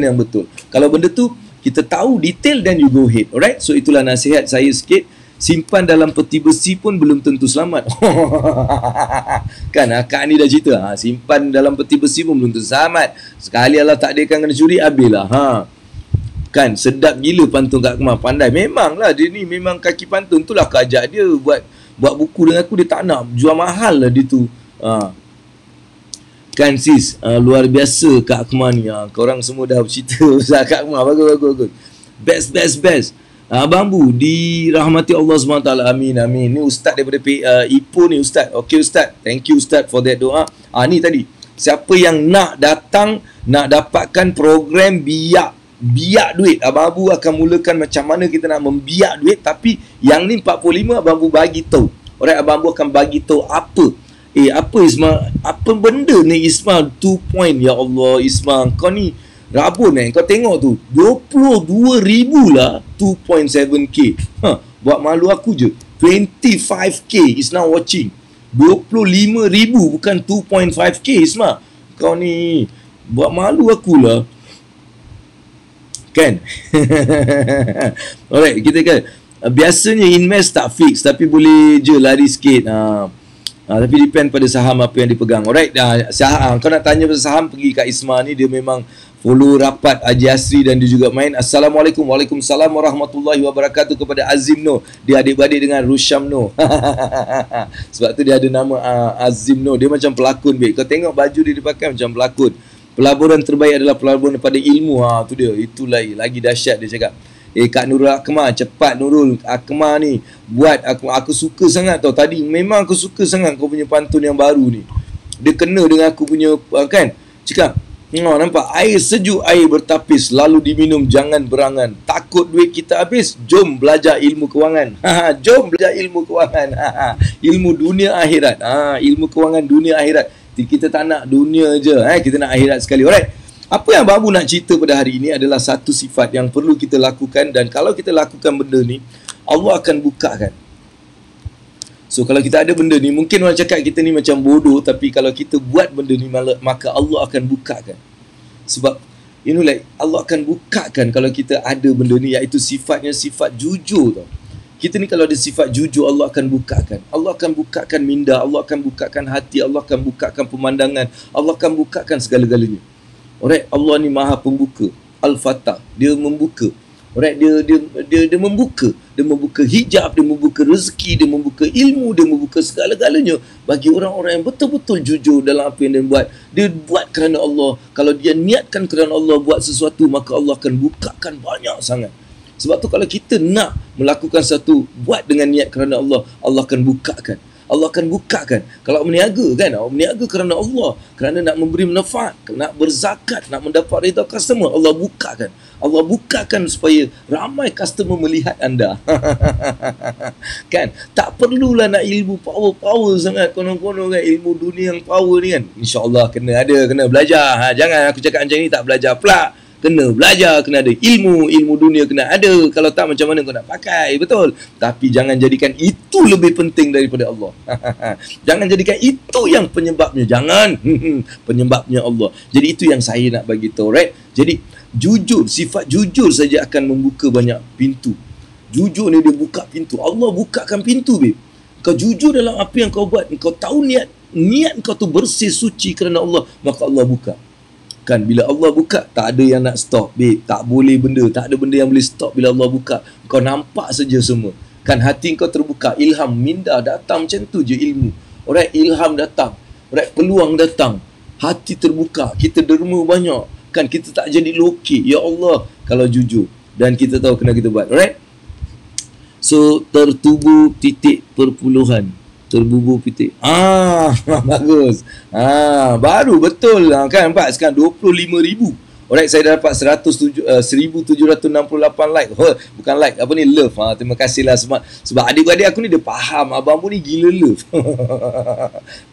yang betul. Kalau benda tu kita tahu detail, then you go ahead. Alright, so itulah nasihat saya sikit. Simpan dalam peti besi pun belum tentu selamat. Kan akak ni dah cerita, simpan dalam peti besi pun belum tentu selamat. Sekali Allah takdirkan kena curi, habislah. Kan sedap gila pantun Kak Akmal. Pandai memanglah dia ni, memang kaki pantun. Itulah aku ajak dia buat buku dengan aku. Dia tak nak jual mahal lah dia tu. Kan sis, luar biasa Kak Akmal ni. Korang semua dah bercerita pasal Kak Akmal. Bagus. Best. Abang Bu, dirahmati Allah SWT. Amin. Ni Ustaz daripada Ipoh ni, Ustaz. Okay Ustaz, thank you Ustaz for that doa. Ni tadi, siapa yang nak datang, nak dapatkan program biak duit, Abang Bu akan mulakan macam mana kita nak membiak duit. Tapi yang ni 45 Abang Bu bagi tahu. Alright, Abang Bu akan bagi tahu apa. Apa Ismail? Apa benda ni Ismail? 2 point. Ya Allah Ismail, kau ni rabun kau tengok tu 22,000 lah 2.7k. Buat malu aku je. 25k is now watching. 25,000 bukan 2.5k Isma. Kau ni buat malu aku lah. Kan? Alright, kita kan biasanya invest tak fix, tapi boleh je lari sikit. Tapi depend pada saham apa yang dipegang. Alright, saham. Kau nak tanya pasal saham, pergi kat Isma ni, dia memang follow rapat Haji Asri dan dia juga main. Assalamualaikum. Waalaikumsalam warahmatullahi wabarakatuh kepada Azim Noh. Dia adik-beradik dengan Rusham Noh. Sebab tu dia ada nama Azim Noh. Dia macam pelakon, babe. Kau tengok baju dia pakai macam pelakon. Pelaburan terbaik adalah pelaburan daripada ilmu. Tu dia. Itu lagi dahsyat dia cakap. Kak Nurul Akmal, cepat Nurul Akmal ni buat. Aku suka sangat tau. Tadi memang aku suka sangat kau punya pantun yang baru ni. Dia kena dengan aku punya, kan, cakap, nampak, air sejuk, air bertapis, lalu diminum, jangan berangan. Takut duit kita habis, jom belajar ilmu kewangan. Jom belajar ilmu kewangan. Ilmu dunia akhirat. Ilmu kewangan dunia akhirat. Kita tak nak dunia je, kita nak akhirat sekali. Alright. Apa yang Babu nak cerita pada hari ini adalah satu sifat yang perlu kita lakukan, dan kalau kita lakukan benda ni, Allah akan bukakan. So kalau kita ada benda ni, mungkin orang cakap kita ni macam bodoh, tapi kalau kita buat benda ni, maka Allah akan bukakan. Sebab Allah akan bukakan kalau kita ada benda ni, iaitu sifatnya sifat jujur tau. Kita ni kalau ada sifat jujur, Allah akan bukakan. Allah akan bukakan minda, Allah akan bukakan hati, Allah akan bukakan pemandangan, Allah akan bukakan segala-galanya. Alright, Allah ni Maha Pembuka. Al-Fatah, dia membuka. Alright, dia membuka hijab, dia membuka rezeki, dia membuka ilmu, dia membuka segala-galanya bagi orang-orang yang betul-betul jujur dalam apa yang dia buat. Dia buat kerana Allah. Kalau dia niatkan kerana Allah buat sesuatu, maka Allah akan bukakan banyak sangat. Sebab tu kalau kita nak melakukan sesuatu, buat dengan niat kerana Allah, Allah akan bukakan. Allah akan bukakan. Kalau meniaga, kan, meniaga kerana Allah, kerana nak memberi manfaat, nak berzakat, nak mendapat redha customer, Allah bukakan. Allah bukakan supaya ramai customer melihat anda. Kan? Tak perlulah nak ilmu power sangat, konon-konon kan, ilmu dunia yang power ni kan. InsyaAllah kena belajar. Jangan aku cakap macam ni tak belajar pula. Kena belajar, kena ada ilmu dunia kena ada. Kalau tak, macam mana kau nak pakai? Betul. Tapi jangan jadikan itu lebih penting daripada Allah. Jangan jadikan itu yang penyebabnya. Jangan. Penyebabnya Allah. Jadi itu yang saya nak bagi tahu, right? Jadi jujur, sifat jujur saja akan membuka banyak pintu. Jujur ni dia buka pintu. Allah bukakan pintu, babe. Kau jujur dalam apa yang kau buat. Kau tahu niat kau tu bersih, suci kerana Allah, maka Allah buka. Kan, bila Allah buka, tak ada yang nak stop, babe. Tak boleh tak ada benda yang boleh stop bila Allah buka. Kau nampak saja semua. Kan, hati kau terbuka, ilham, minda datang, macam tu je ilmu. Alright, ilham datang. Alright, peluang datang. Hati terbuka, kita derma banyak. Kan, kita tak jadi loki. Ya Allah, kalau jujur. Dan kita tahu kena kita buat. Alright. So, tertubuh titik perpuluhan. Terbubur pitik. Bagus. Baru betul kan, nampak sekarang 25,000. Alright, saya dah dapat 1,768 like. Bukan like, apa ni, love. Terima kasihlah sebab adik-adik aku ni dia faham abang pun ni gila love.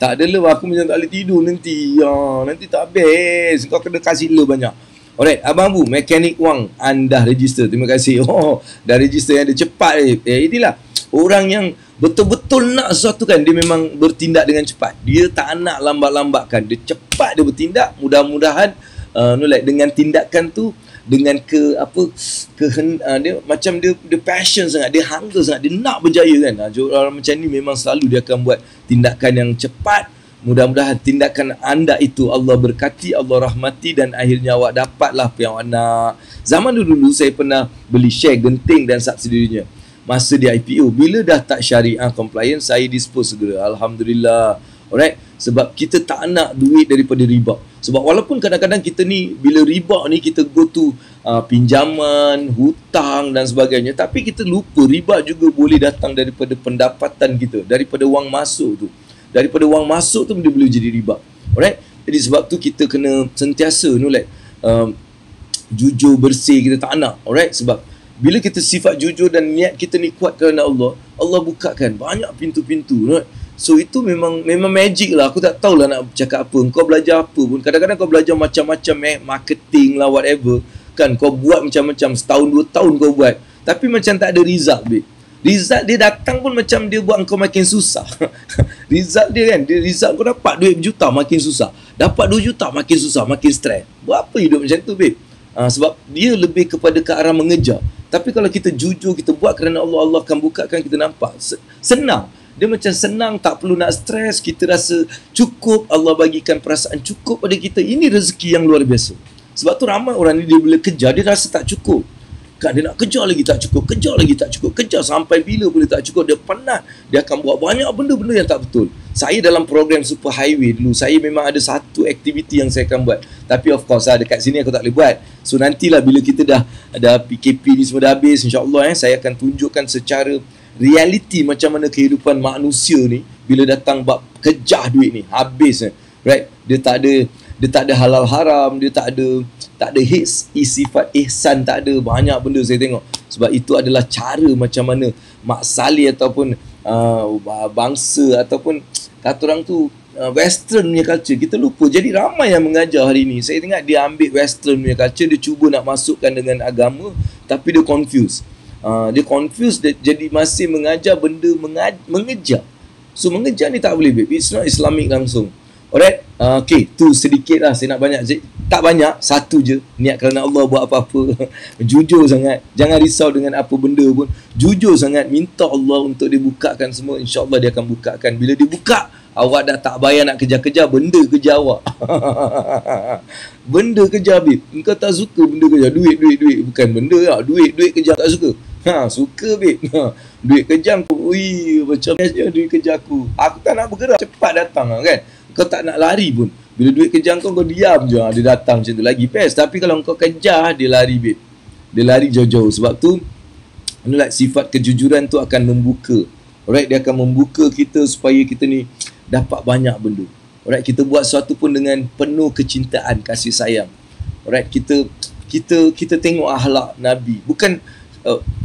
Tak ada love aku macam tak boleh tidur nanti. Nanti tak habis. Kau kena kasih love banyak. Alright, Abang Abu, mekanik wang, anda register. Terima kasih. Oh, dah register yang dia cepat. Inilah orang yang betul-betul nak sesuatu kan, dia memang bertindak dengan cepat. Dia tak nak lambat-lambatkan. Dia cepat dia bertindak. Mudah-mudahan dengan tindakan tu, dengan dia macam dia passion sangat, dia hunger sangat, dia nak berjaya kan. Orang macam ni memang selalu dia akan buat tindakan yang cepat. Mudah-mudahan tindakan anda itu Allah berkati, Allah rahmati, dan akhirnya awak dapatlah apa yang awak nak. Zaman dulu saya pernah beli share Genting dan subsidiarinya masa di IPO. Bila dah tak syariah compliant, saya dispose segera. Alhamdulillah. Alright, sebab kita tak nak duit daripada riba. Sebab walaupun kadang-kadang kita ni, bila riba ni kita go to pinjaman, hutang dan sebagainya, tapi kita lupa riba juga boleh datang daripada pendapatan kita, daripada wang masuk tu. Daripada wang masuk tu dia boleh jadi riba. Alright, jadi sebab tu kita kena sentiasa jujur, bersih. Kita tak nak. Alright, sebab bila kita sifat jujur dan niat kita ni kuat kerana Allah, Allah bukakan banyak pintu-pintu. Right? So itu memang magic lah. Aku tak tahulah nak cakap apa. Kau belajar apa pun, kadang-kadang kau belajar macam-macam marketing lah, whatever kan. Kau buat macam-macam, setahun 2 tahun kau buat, tapi macam tak ada result, babe. Result dia datang pun macam dia buat kau makin susah. Result dia kan, result kau dapat duit berjuta makin susah, dapat 2 juta makin susah, makin stres. Buat apa hidup macam tu, babe? Sebab dia lebih kepada ke arah mengejar. Tapi kalau kita jujur, kita buat kerana Allah, Allah akan bukakan. Kita nampak senang. Dia macam senang, tak perlu nak stres. Kita rasa cukup, Allah bagikan perasaan cukup pada kita. Ini rezeki yang luar biasa. Sebab tu ramai orang ni, dia bila kejar, dia rasa tak cukup kan. Dia nak kejar lagi tak cukup, kejar lagi tak cukup, kejar sampai bila boleh tak cukup. Dia penat, dia akan buat banyak benda-benda yang tak betul. Saya dalam program Super Highway dulu, saya memang ada satu aktiviti yang saya akan buat, tapi of course dekat sini aku tak boleh buat. So nantilah bila kita dah PKP ni semua dah habis, insyaAllah saya akan tunjukkan secara realiti macam mana kehidupan manusia ni bila datang bab kejar duit ni habis. Right, dia tak ada halal haram, dia tak ada sifat ihsan, tak ada. Banyak benda saya tengok. Sebab itu adalah cara macam mana Mak Saleh ataupun bangsa ataupun kata orang tu western punya culture, kita lupa. Jadi ramai yang mengajar hari ni, saya tengok dia ambil western punya culture, dia cuba nak masukkan dengan agama, tapi dia confuse. Dia jadi masih mengajar benda mengejar. So mengejar ni tak boleh, babe. It's not Islamic langsung. Alright, okay, tu sedikit lah. Saya nak banyak, tak banyak, satu je. Niat kerana Allah buat apa-apa. Jujur sangat, jangan risau dengan apa benda pun. Jujur sangat, minta Allah untuk dia bukakan semua. InsyaAllah dia akan bukakan. Bila dia buka, awak dah tak bayar nak kejar-kejar, benda kejar awak. Benda kejar, babe. Engkau tak suka benda kejar, duit. Bukan benda lah, duit kejar tak suka. Suka, babe. Duit kejar aku, macam biasa duit kejar aku. Aku tak nak bergerak, cepat datang kan. Kau tak nak lari pun. Bila duit kejar kau diam je. Dia datang macam tu lagi best. Tapi kalau kau kejar, dia lari, babe. Dia lari jauh-jauh. Sebab tu sifat kejujuran tu akan membuka. Alright, dia akan membuka kita supaya kita ni dapat banyak benda. Alright, kita buat sesuatu pun dengan penuh kecintaan, kasih sayang. Alright, kita tengok akhlak Nabi. Bukan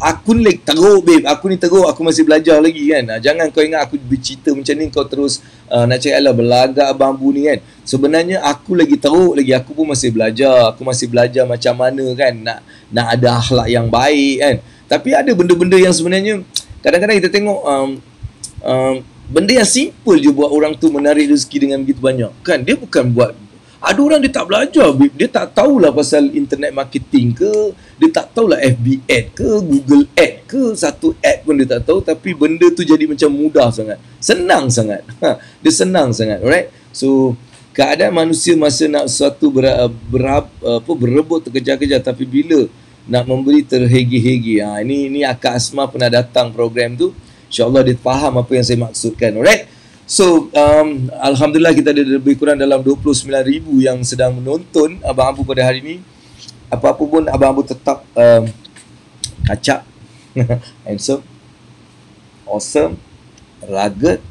aku ni teruk, babe, aku ni teruk, aku masih belajar lagi kan. Jangan kau ingat aku bercerita macam ni kau terus nak cakap lah berlagak Abang Abu ni kan. Sebenarnya aku lagi teruk lagi, aku pun masih belajar. Aku masih belajar macam mana kan nak ada akhlak yang baik kan. Tapi ada benda-benda yang sebenarnya kadang-kadang kita tengok benda yang simple je buat orang tu menarik rezeki dengan begitu banyak kan. Dia bukan buat, ada orang dia tak belajar, babe. Dia tak tahulah pasal internet marketing ke, dia tak tahulah FB ad ke, Google ad ke, satu ad pun dia tak tahu, tapi benda tu jadi macam mudah sangat, senang sangat. Dia senang sangat. Alright, so keadaan manusia masa nak sesuatu berebut, terkejar-kejar, tapi bila nak memberi terhegi-hegi. Ini Akak Asma pernah datang program tu, InsyaAllah dia faham apa yang saya maksudkan. Alright, so Alhamdulillah kita ada lebih kurang dalam 29,000 yang sedang menonton Abang Abu pada hari ini. Apa-apa pun Abang Abu tetap kacak, handsome, awesome, rugged,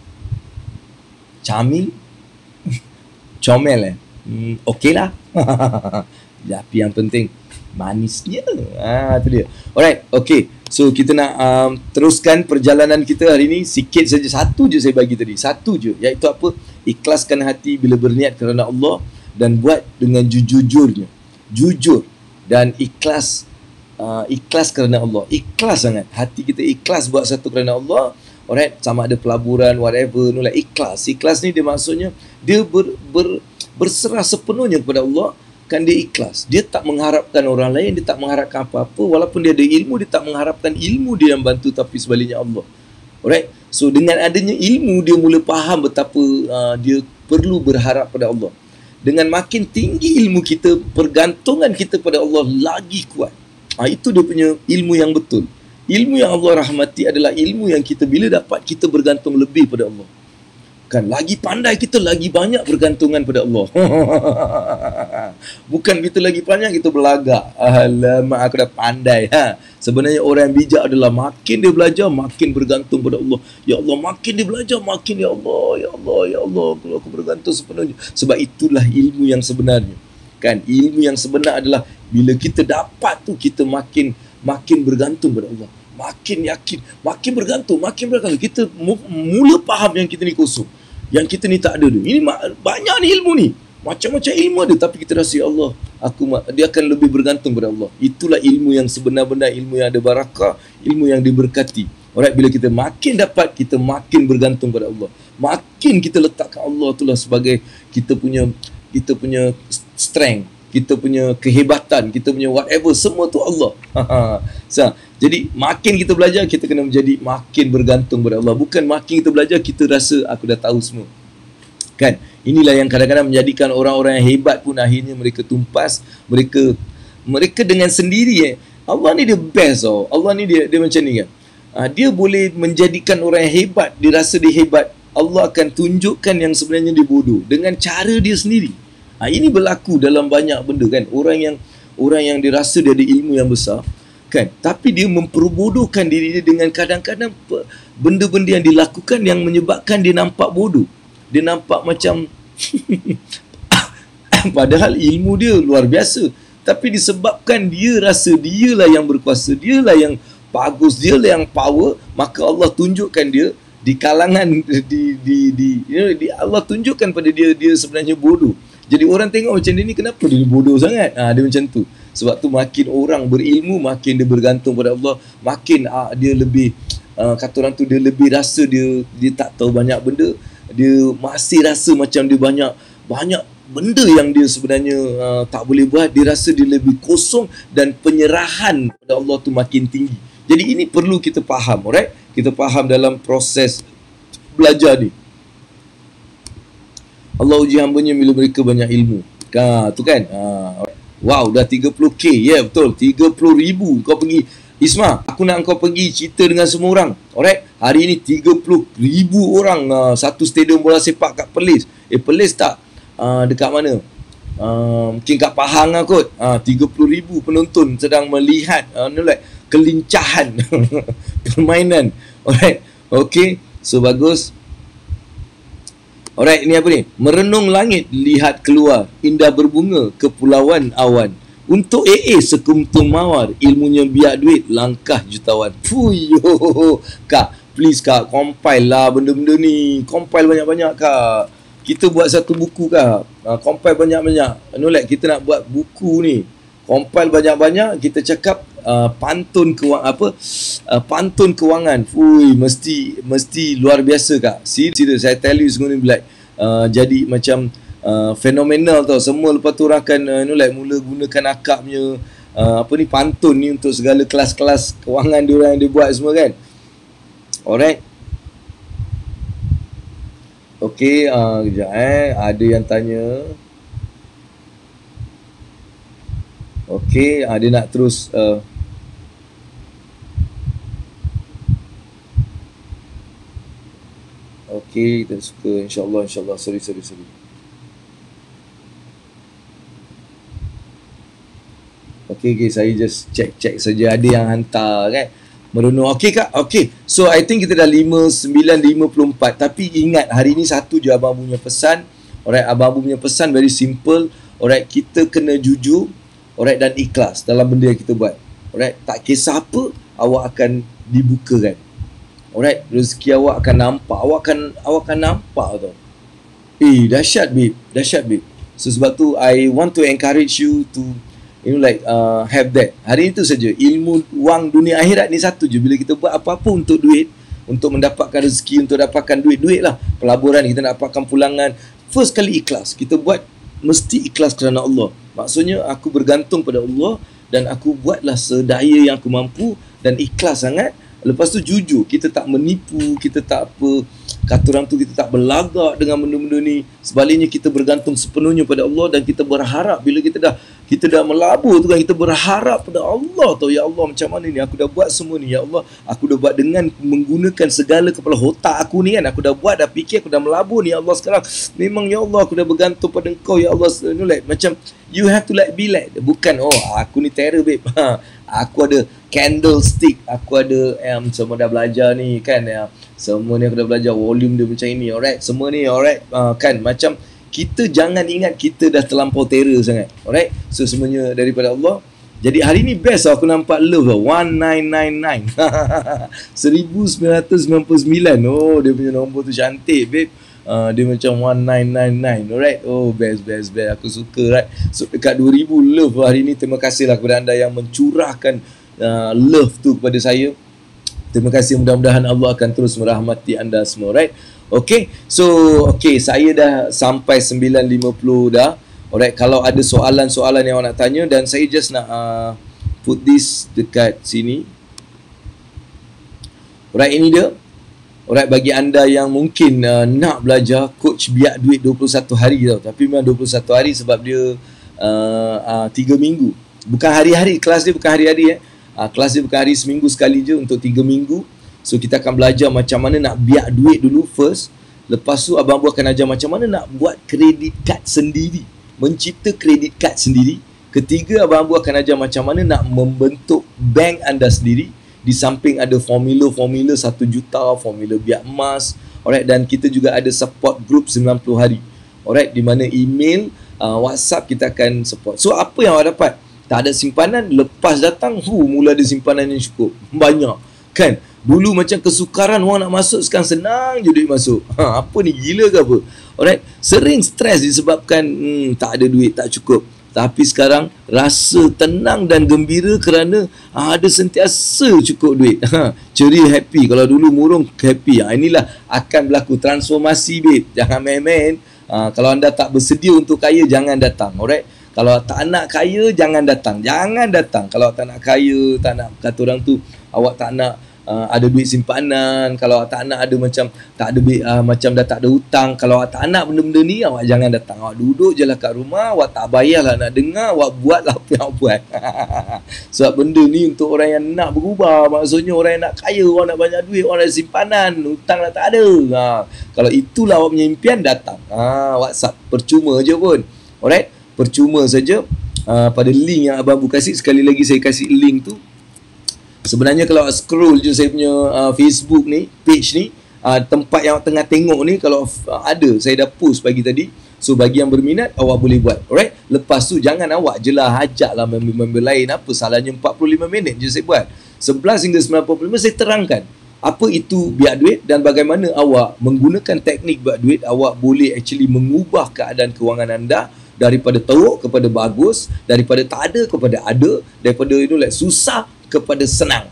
charming, comel okey lah. Tapi yang penting manisnya. Tu dia. Alright, okay. So kita nak teruskan perjalanan kita hari ni. Sikit saja, satu je saya bagi tadi, satu je, iaitu apa? Ikhlaskan hati bila berniat kerana Allah dan buat dengan jujur-jujurnya. Jujur. Dan ikhlas, ikhlas kerana Allah. Ikhlas sangat. Hati kita ikhlas buat satu kerana Allah. Alright, sama ada pelaburan, whatever, no, like ikhlas. Ikhlas ni dia maksudnya dia berserah sepenuhnya kepada Allah. Kan dia ikhlas. Dia tak mengharapkan orang lain, dia tak mengharapkan apa-apa. Walaupun dia ada ilmu, dia tak mengharapkan ilmu dia yang bantu, tapi sebaliknya Allah. Alright. So dengan adanya ilmu, dia mula faham betapa dia perlu berharap pada Allah. Dengan makin tinggi ilmu kita, pergantungan kita pada Allah lagi kuat. Itu dia punya ilmu yang betul. Ilmu yang Allah rahmati adalah ilmu yang kita bila dapat, kita bergantung lebih pada Allah. Kan lagi pandai kita, lagi banyak bergantungan pada Allah. Bukan kita lagi pandai, kita berlagak. Alamak, aku dah pandai. Sebenarnya orang yang bijak adalah makin dia belajar, makin bergantung pada Allah. Ya Allah, makin dia belajar, makin ya Allah, ya Allah, ya Allah, aku bergantung sepenuhnya. Sebab itulah ilmu yang sebenarnya. Kan, ilmu yang sebenar adalah bila kita dapat tu, kita makin bergantung pada Allah. Makin yakin, makin bergantung. Kita mula faham yang kita ni kosong, yang kita ni tak ada tu. Ini banyak ni ilmu ni. Macam-macam ilmu ada, tapi kita rasa ya Allah, dia akan lebih bergantung pada Allah. Itulah ilmu yang sebenar-benar, ilmu yang ada barakah, ilmu yang diberkati. Alright, bila kita makin dapat, kita makin bergantung pada Allah. Makin kita letakkan Allah itulah sebagai kita punya strength, kita punya kehebatan, kita punya whatever, semua tu Allah. Jadi makin kita belajar, kita kena menjadi makin bergantung pada Allah. Bukan makin kita belajar, kita rasa aku dah tahu semua. Kan? Inilah yang kadang-kadang menjadikan orang-orang yang hebat pun akhirnya mereka tumpas. Mereka dengan sendiri Allah ni dia best tau. Allah ni dia macam ni kan. Dia boleh menjadikan orang yang hebat, dia rasa dia hebat. Allah akan tunjukkan yang sebenarnya dia bodoh dengan cara dia sendiri. Ini berlaku dalam banyak benda kan. Orang yang dia rasa dia ada ilmu yang besar kan, tapi dia memperbodohkan diri dia dengan kadang-kadang benda-benda yang dilakukan yang menyebabkan dia nampak bodoh. Dia nampak macam padahal ilmu dia luar biasa, tapi disebabkan dia rasa dialah yang berkuasa, dialah yang bagus, dialah yang power, maka Allah tunjukkan dia di kalangan Allah tunjukkan pada dia sebenarnya bodoh. Jadi orang tengok macam dia ni, kenapa dia bodoh sangat? Dia macam tu. Sebab tu makin orang berilmu, makin dia bergantung pada Allah, makin dia lebih kata orang tu, dia lebih rasa dia tak tahu banyak benda. Dia masih rasa macam dia banyak benda yang dia sebenarnya tak boleh buat. Dia rasa dia lebih kosong dan penyerahan pada Allah tu makin tinggi. Jadi ini perlu kita faham, alright? Kita faham dalam proses belajar ni. Allah uji hambanya bila mereka banyak ilmu. Tu kan. Wow, dah 30k. Ya, betul. 30,000 kau pergi. Isma, aku nak kau pergi cerita dengan semua orang. Alright? Hari ni 30,000 orang satu stadium bola sepak kat Perlis. Perlis tak? Dekat mana? Mungkin kat Pahang lah kot. 30,000 penonton sedang melihat kelincahan permainan. Alright? Okay. So, bagus. Alright, ini apa ni? Merenung langit, lihat keluar, indah berbunga, kepulauan awan. Untuk sekuntum mawar, ilmunya biak duit, langkah jutawan. Fuyo, Kak, please Kak, compile lah benda-benda ni. Compile banyak-banyak Kak. Kita buat satu buku Kak. Compile banyak-banyak. Kita nak buat buku ni. Compile banyak-banyak, kita cakap pantun kewangan. Fui, mesti luar biasa Kak. Serius, saya tell you, it's going to be like jadi macam fenomenal tau. Semua lepas tu orang akan mula gunakan akak punya pantun ni untuk segala kelas-kelas kewangan diorang yang dia buat semua kan. Alright. Okay, kejap ada yang tanya. Okay, dia nak terus okay, kita suka. InsyaAllah. Sorry. Okay, saya just check saja ada yang hantar kan. Merenung. Okay Kak. Okay. So I think kita dah 59:54. Tapi ingat, hari ni satu je abang punya pesan. Alright, abang punya pesan very simple. Alright, kita kena jujur. Alright, dan ikhlas dalam benda yang kita buat. Alright, tak kisah apa, awak akan dibukakan. Alright, rezeki awak akan nampak. Awak akan nampak tau. Dahsyat babe. So sebab tu I want to encourage you to have that. Hari itu saja. Ilmu wang dunia akhirat ni satu je. Bila kita buat apa-apa untuk duit, untuk mendapatkan rezeki, untuk dapatkan duit lah. Pelaburan, kita nak dapatkan pulangan. First kali ikhlas. Kita buat mesti ikhlas kerana Allah. Maksudnya aku bergantung pada Allah dan aku buatlah sedaya yang aku mampu dan ikhlas sangat. Lepas tu jujur, kita tak menipu, kita tak apa, kata orang tu kita tak berlagak dengan benda-benda ni. Sebaliknya kita bergantung sepenuhnya pada Allah dan kita berharap bila kita dah melabur tu kan, kita berharap pada Allah tau. Ya Allah, macam mana ni aku dah buat semua ni, ya Allah, aku dah buat dengan menggunakan segala kepala otak aku ni kan, aku dah buat, dah fikir, aku dah melabur ni ya Allah. Sekarang memang ya Allah aku dah bergantung pada Engkau ya Allah. Macam you have to be like, bukan aku ni terror babe. Aku ada candlestick, aku ada semua dah belajar ni kan, semua ni aku dah belajar volume dia macam ini, alright, semua ni alright, kan, macam kita jangan ingat kita dah terlampau terror sangat, alright. So semuanya daripada Allah. Jadi hari ni best aku nampak love 1999 1999. Oh, dia punya nombor tu cantik babe. Dia macam 1999, alright. Oh, best. Aku suka, right. So dekat 2000 love hari ni. Terima kasihlah kepada anda yang mencurahkan love tu kepada saya. Terima kasih, mudah-mudahan Allah akan terus merahmati anda semua, right. Okay, so saya dah sampai 9.50 dah, alright. Kalau ada soalan-soalan yang awak nak tanya, dan saya just nak put this dekat sini, alright. Ini dia. Alright, bagi anda yang mungkin nak belajar coach biak duit 21 hari tau. Tapi memang 21 hari sebab dia 3 minggu. Bukan hari-hari, kelas dia bukan hari-hari kelas dia bukan hari, seminggu sekali je untuk 3 minggu. So kita akan belajar macam mana nak biak duit dulu first. Lepas tu Abang Bu akan ajar macam mana nak buat kredit card sendiri, mencipta kredit card sendiri. Ketiga, Abang Bu akan ajar macam mana nak membentuk bank anda sendiri. Di samping ada formula 1 juta, formula biak emas, alright. Dan kita juga ada support group 90 hari, alright, di mana email, WhatsApp kita akan support. So apa yang awak dapat? Tak ada simpanan, lepas datang mula ada simpanan yang cukup banyak kan. Dulu macam kesukaran orang nak masuk, sekarang senang je duit masuk. Apa ni, gila ke apa? Alright. Sering stres disebabkan tak ada duit, tak cukup. Tapi sekarang rasa tenang dan gembira kerana ada sentiasa cukup duit. Ceria, happy. Kalau dulu murung, happy. Inilah akan berlaku transformasi, babe. Jangan main-main. Kalau anda tak bersedia untuk kaya, jangan datang, alright. Kalau tak nak kaya, jangan datang. Jangan datang. Kalau tak nak kaya, tak nak, kata orang tu, awak tak nak ada duit simpanan, kalau awak tak nak ada macam tak ada macam dah tak ada hutang, kalau awak tak nak benda-benda ni, awak jangan datang. Awak duduk je lah kat rumah, awak tak payahlah nak dengar, awak buatlah apa yang awak buat. Sebab benda ni untuk orang yang nak berubah. Maksudnya orang yang nak kaya, orang nak banyak duit, orang nak simpanan, hutang dah tak ada. Kalau itulah awak punya impian, datang. WhatsApp percuma je pun, alright, percuma saja. Pada link yang Abang Bu kasih, sekali lagi saya kasih link tu. Sebenarnya kalau scroll je saya punya Facebook ni, page ni, tempat yang tengah tengok ni, kalau ada, saya dah post pagi tadi. So bagi yang berminat, awak boleh buat, alright. Lepas tu jangan awak je lah ajaklah member-member lain. Apa salahnya 45 minit je saya buat. 11 hingga 95 saya terangkan apa itu biak duit dan bagaimana awak menggunakan teknik biak duit, awak boleh actually mengubah keadaan kewangan anda daripada teruk kepada bagus, daripada tak ada kepada ada, daripada susah kepada senang.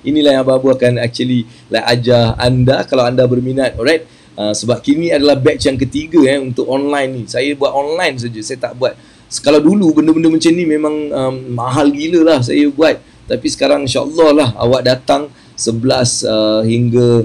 Inilah yang Abang Bu akan actually ajar anda kalau anda berminat, alright. Sebab kini adalah batch yang ketiga untuk online ni. Saya buat online saja, saya tak buat. Kalau dulu benda-benda macam ni memang mahal gila lah saya buat. Tapi sekarang insyaAllah lah awak datang 11 hingga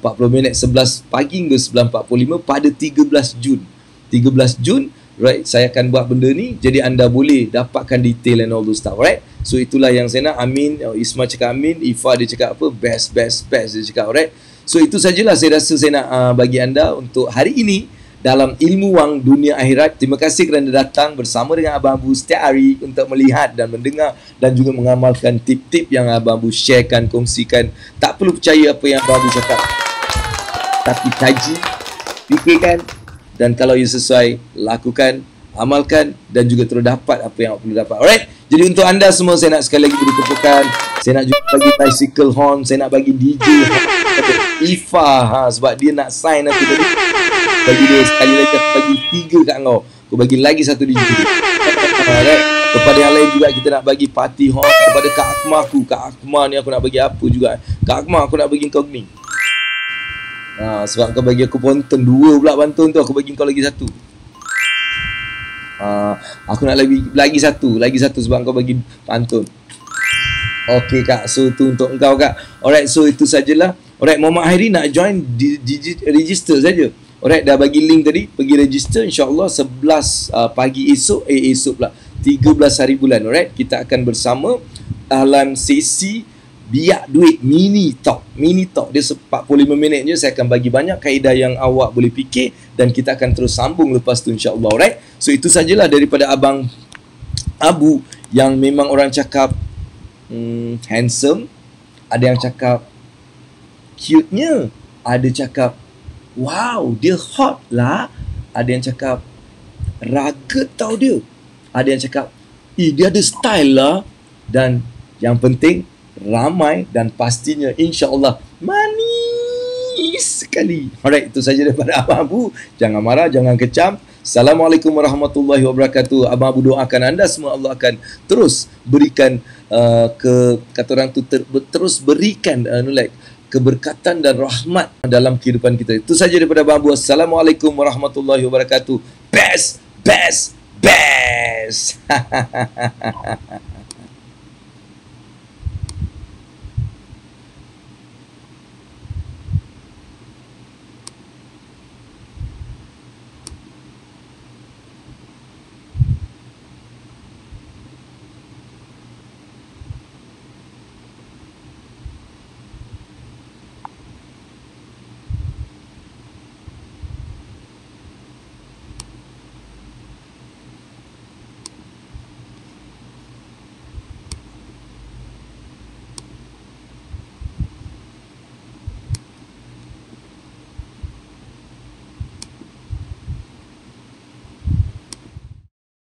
40 minit, 11 pagi hingga 11.45 pada 13 Jun. 13 Jun, right, saya akan buat benda ni. Jadi anda boleh dapatkan detail and all those stuff, right. So itulah yang saya nak. Amin, Isma cakap amin, Ifa dia cakap apa, best dia cakap, right. So itu sajalah saya rasa saya nak bagi anda untuk hari ini dalam Ilmu Wang Dunia Akhirat. Terima kasih kerana datang bersama dengan Abang Bu setiap hari untuk melihat dan mendengar dan juga mengamalkan tip-tip yang Abang Bu sharekan, kongsikan. Tak perlu percaya apa yang Abang Bu cakap, tapi kaji, fikirkan, dan kalau ia sesuai, lakukan, amalkan, dan juga terus dapat apa yang perlu dapat. Alright. Jadi untuk anda semua, saya nak sekali lagi beri tepukan. Saya nak juga bagi bicycle horn. Saya nak bagi DJ Ifa, sebab dia nak sign aku tadi. Bagi dia sekali lagi, aku bagi 3 kat kau. Aku bagi lagi 1 DJ. Alright. Kepada yang lain juga kita nak bagi party hall. Kepada Kak Akmal aku. Kak Akmal ni aku nak bagi apa juga. Kak Akmal aku nak bagi kau ni. Sebab kau bagi aku pantun 2 pula pantun tu, aku bagi kau lagi 1. Aku nak lagi satu sebab kau bagi pantun. Okey Kak, so tu untuk engkau Kak. Alright, so itu sajalah. Alright, Muhammad Hairi nak join register saja. Alright, dah bagi link tadi, pergi register insya-Allah 11 pagi esok pula 13 hari bulan. Alright, kita akan bersama dalam sesi biak duit mini talk. Dia 45 minit je, saya akan bagi banyak kaedah yang awak boleh fikir dan kita akan terus sambung lepas tu insya-Allah. Alright. So itu sajalah daripada Abang Abu yang memang orang cakap handsome, ada yang cakap cute-nya, ada cakap wow, dia hot lah, ada yang cakap rugged tau dia, ada yang cakap dia ada style lah, dan yang penting ramai dan pastinya insya-Allah manis sekali. Alright, itu saja daripada Abang Abu. Jangan marah, jangan kecam. Assalamualaikum warahmatullahi wabarakatuh. Abang Abu doakan anda semua Allah akan terus berikan kata orang tu terus berikan keberkatan dan rahmat dalam kehidupan kita. Itu saja daripada Abang Abu. Assalamualaikum warahmatullahi wabarakatuh. Best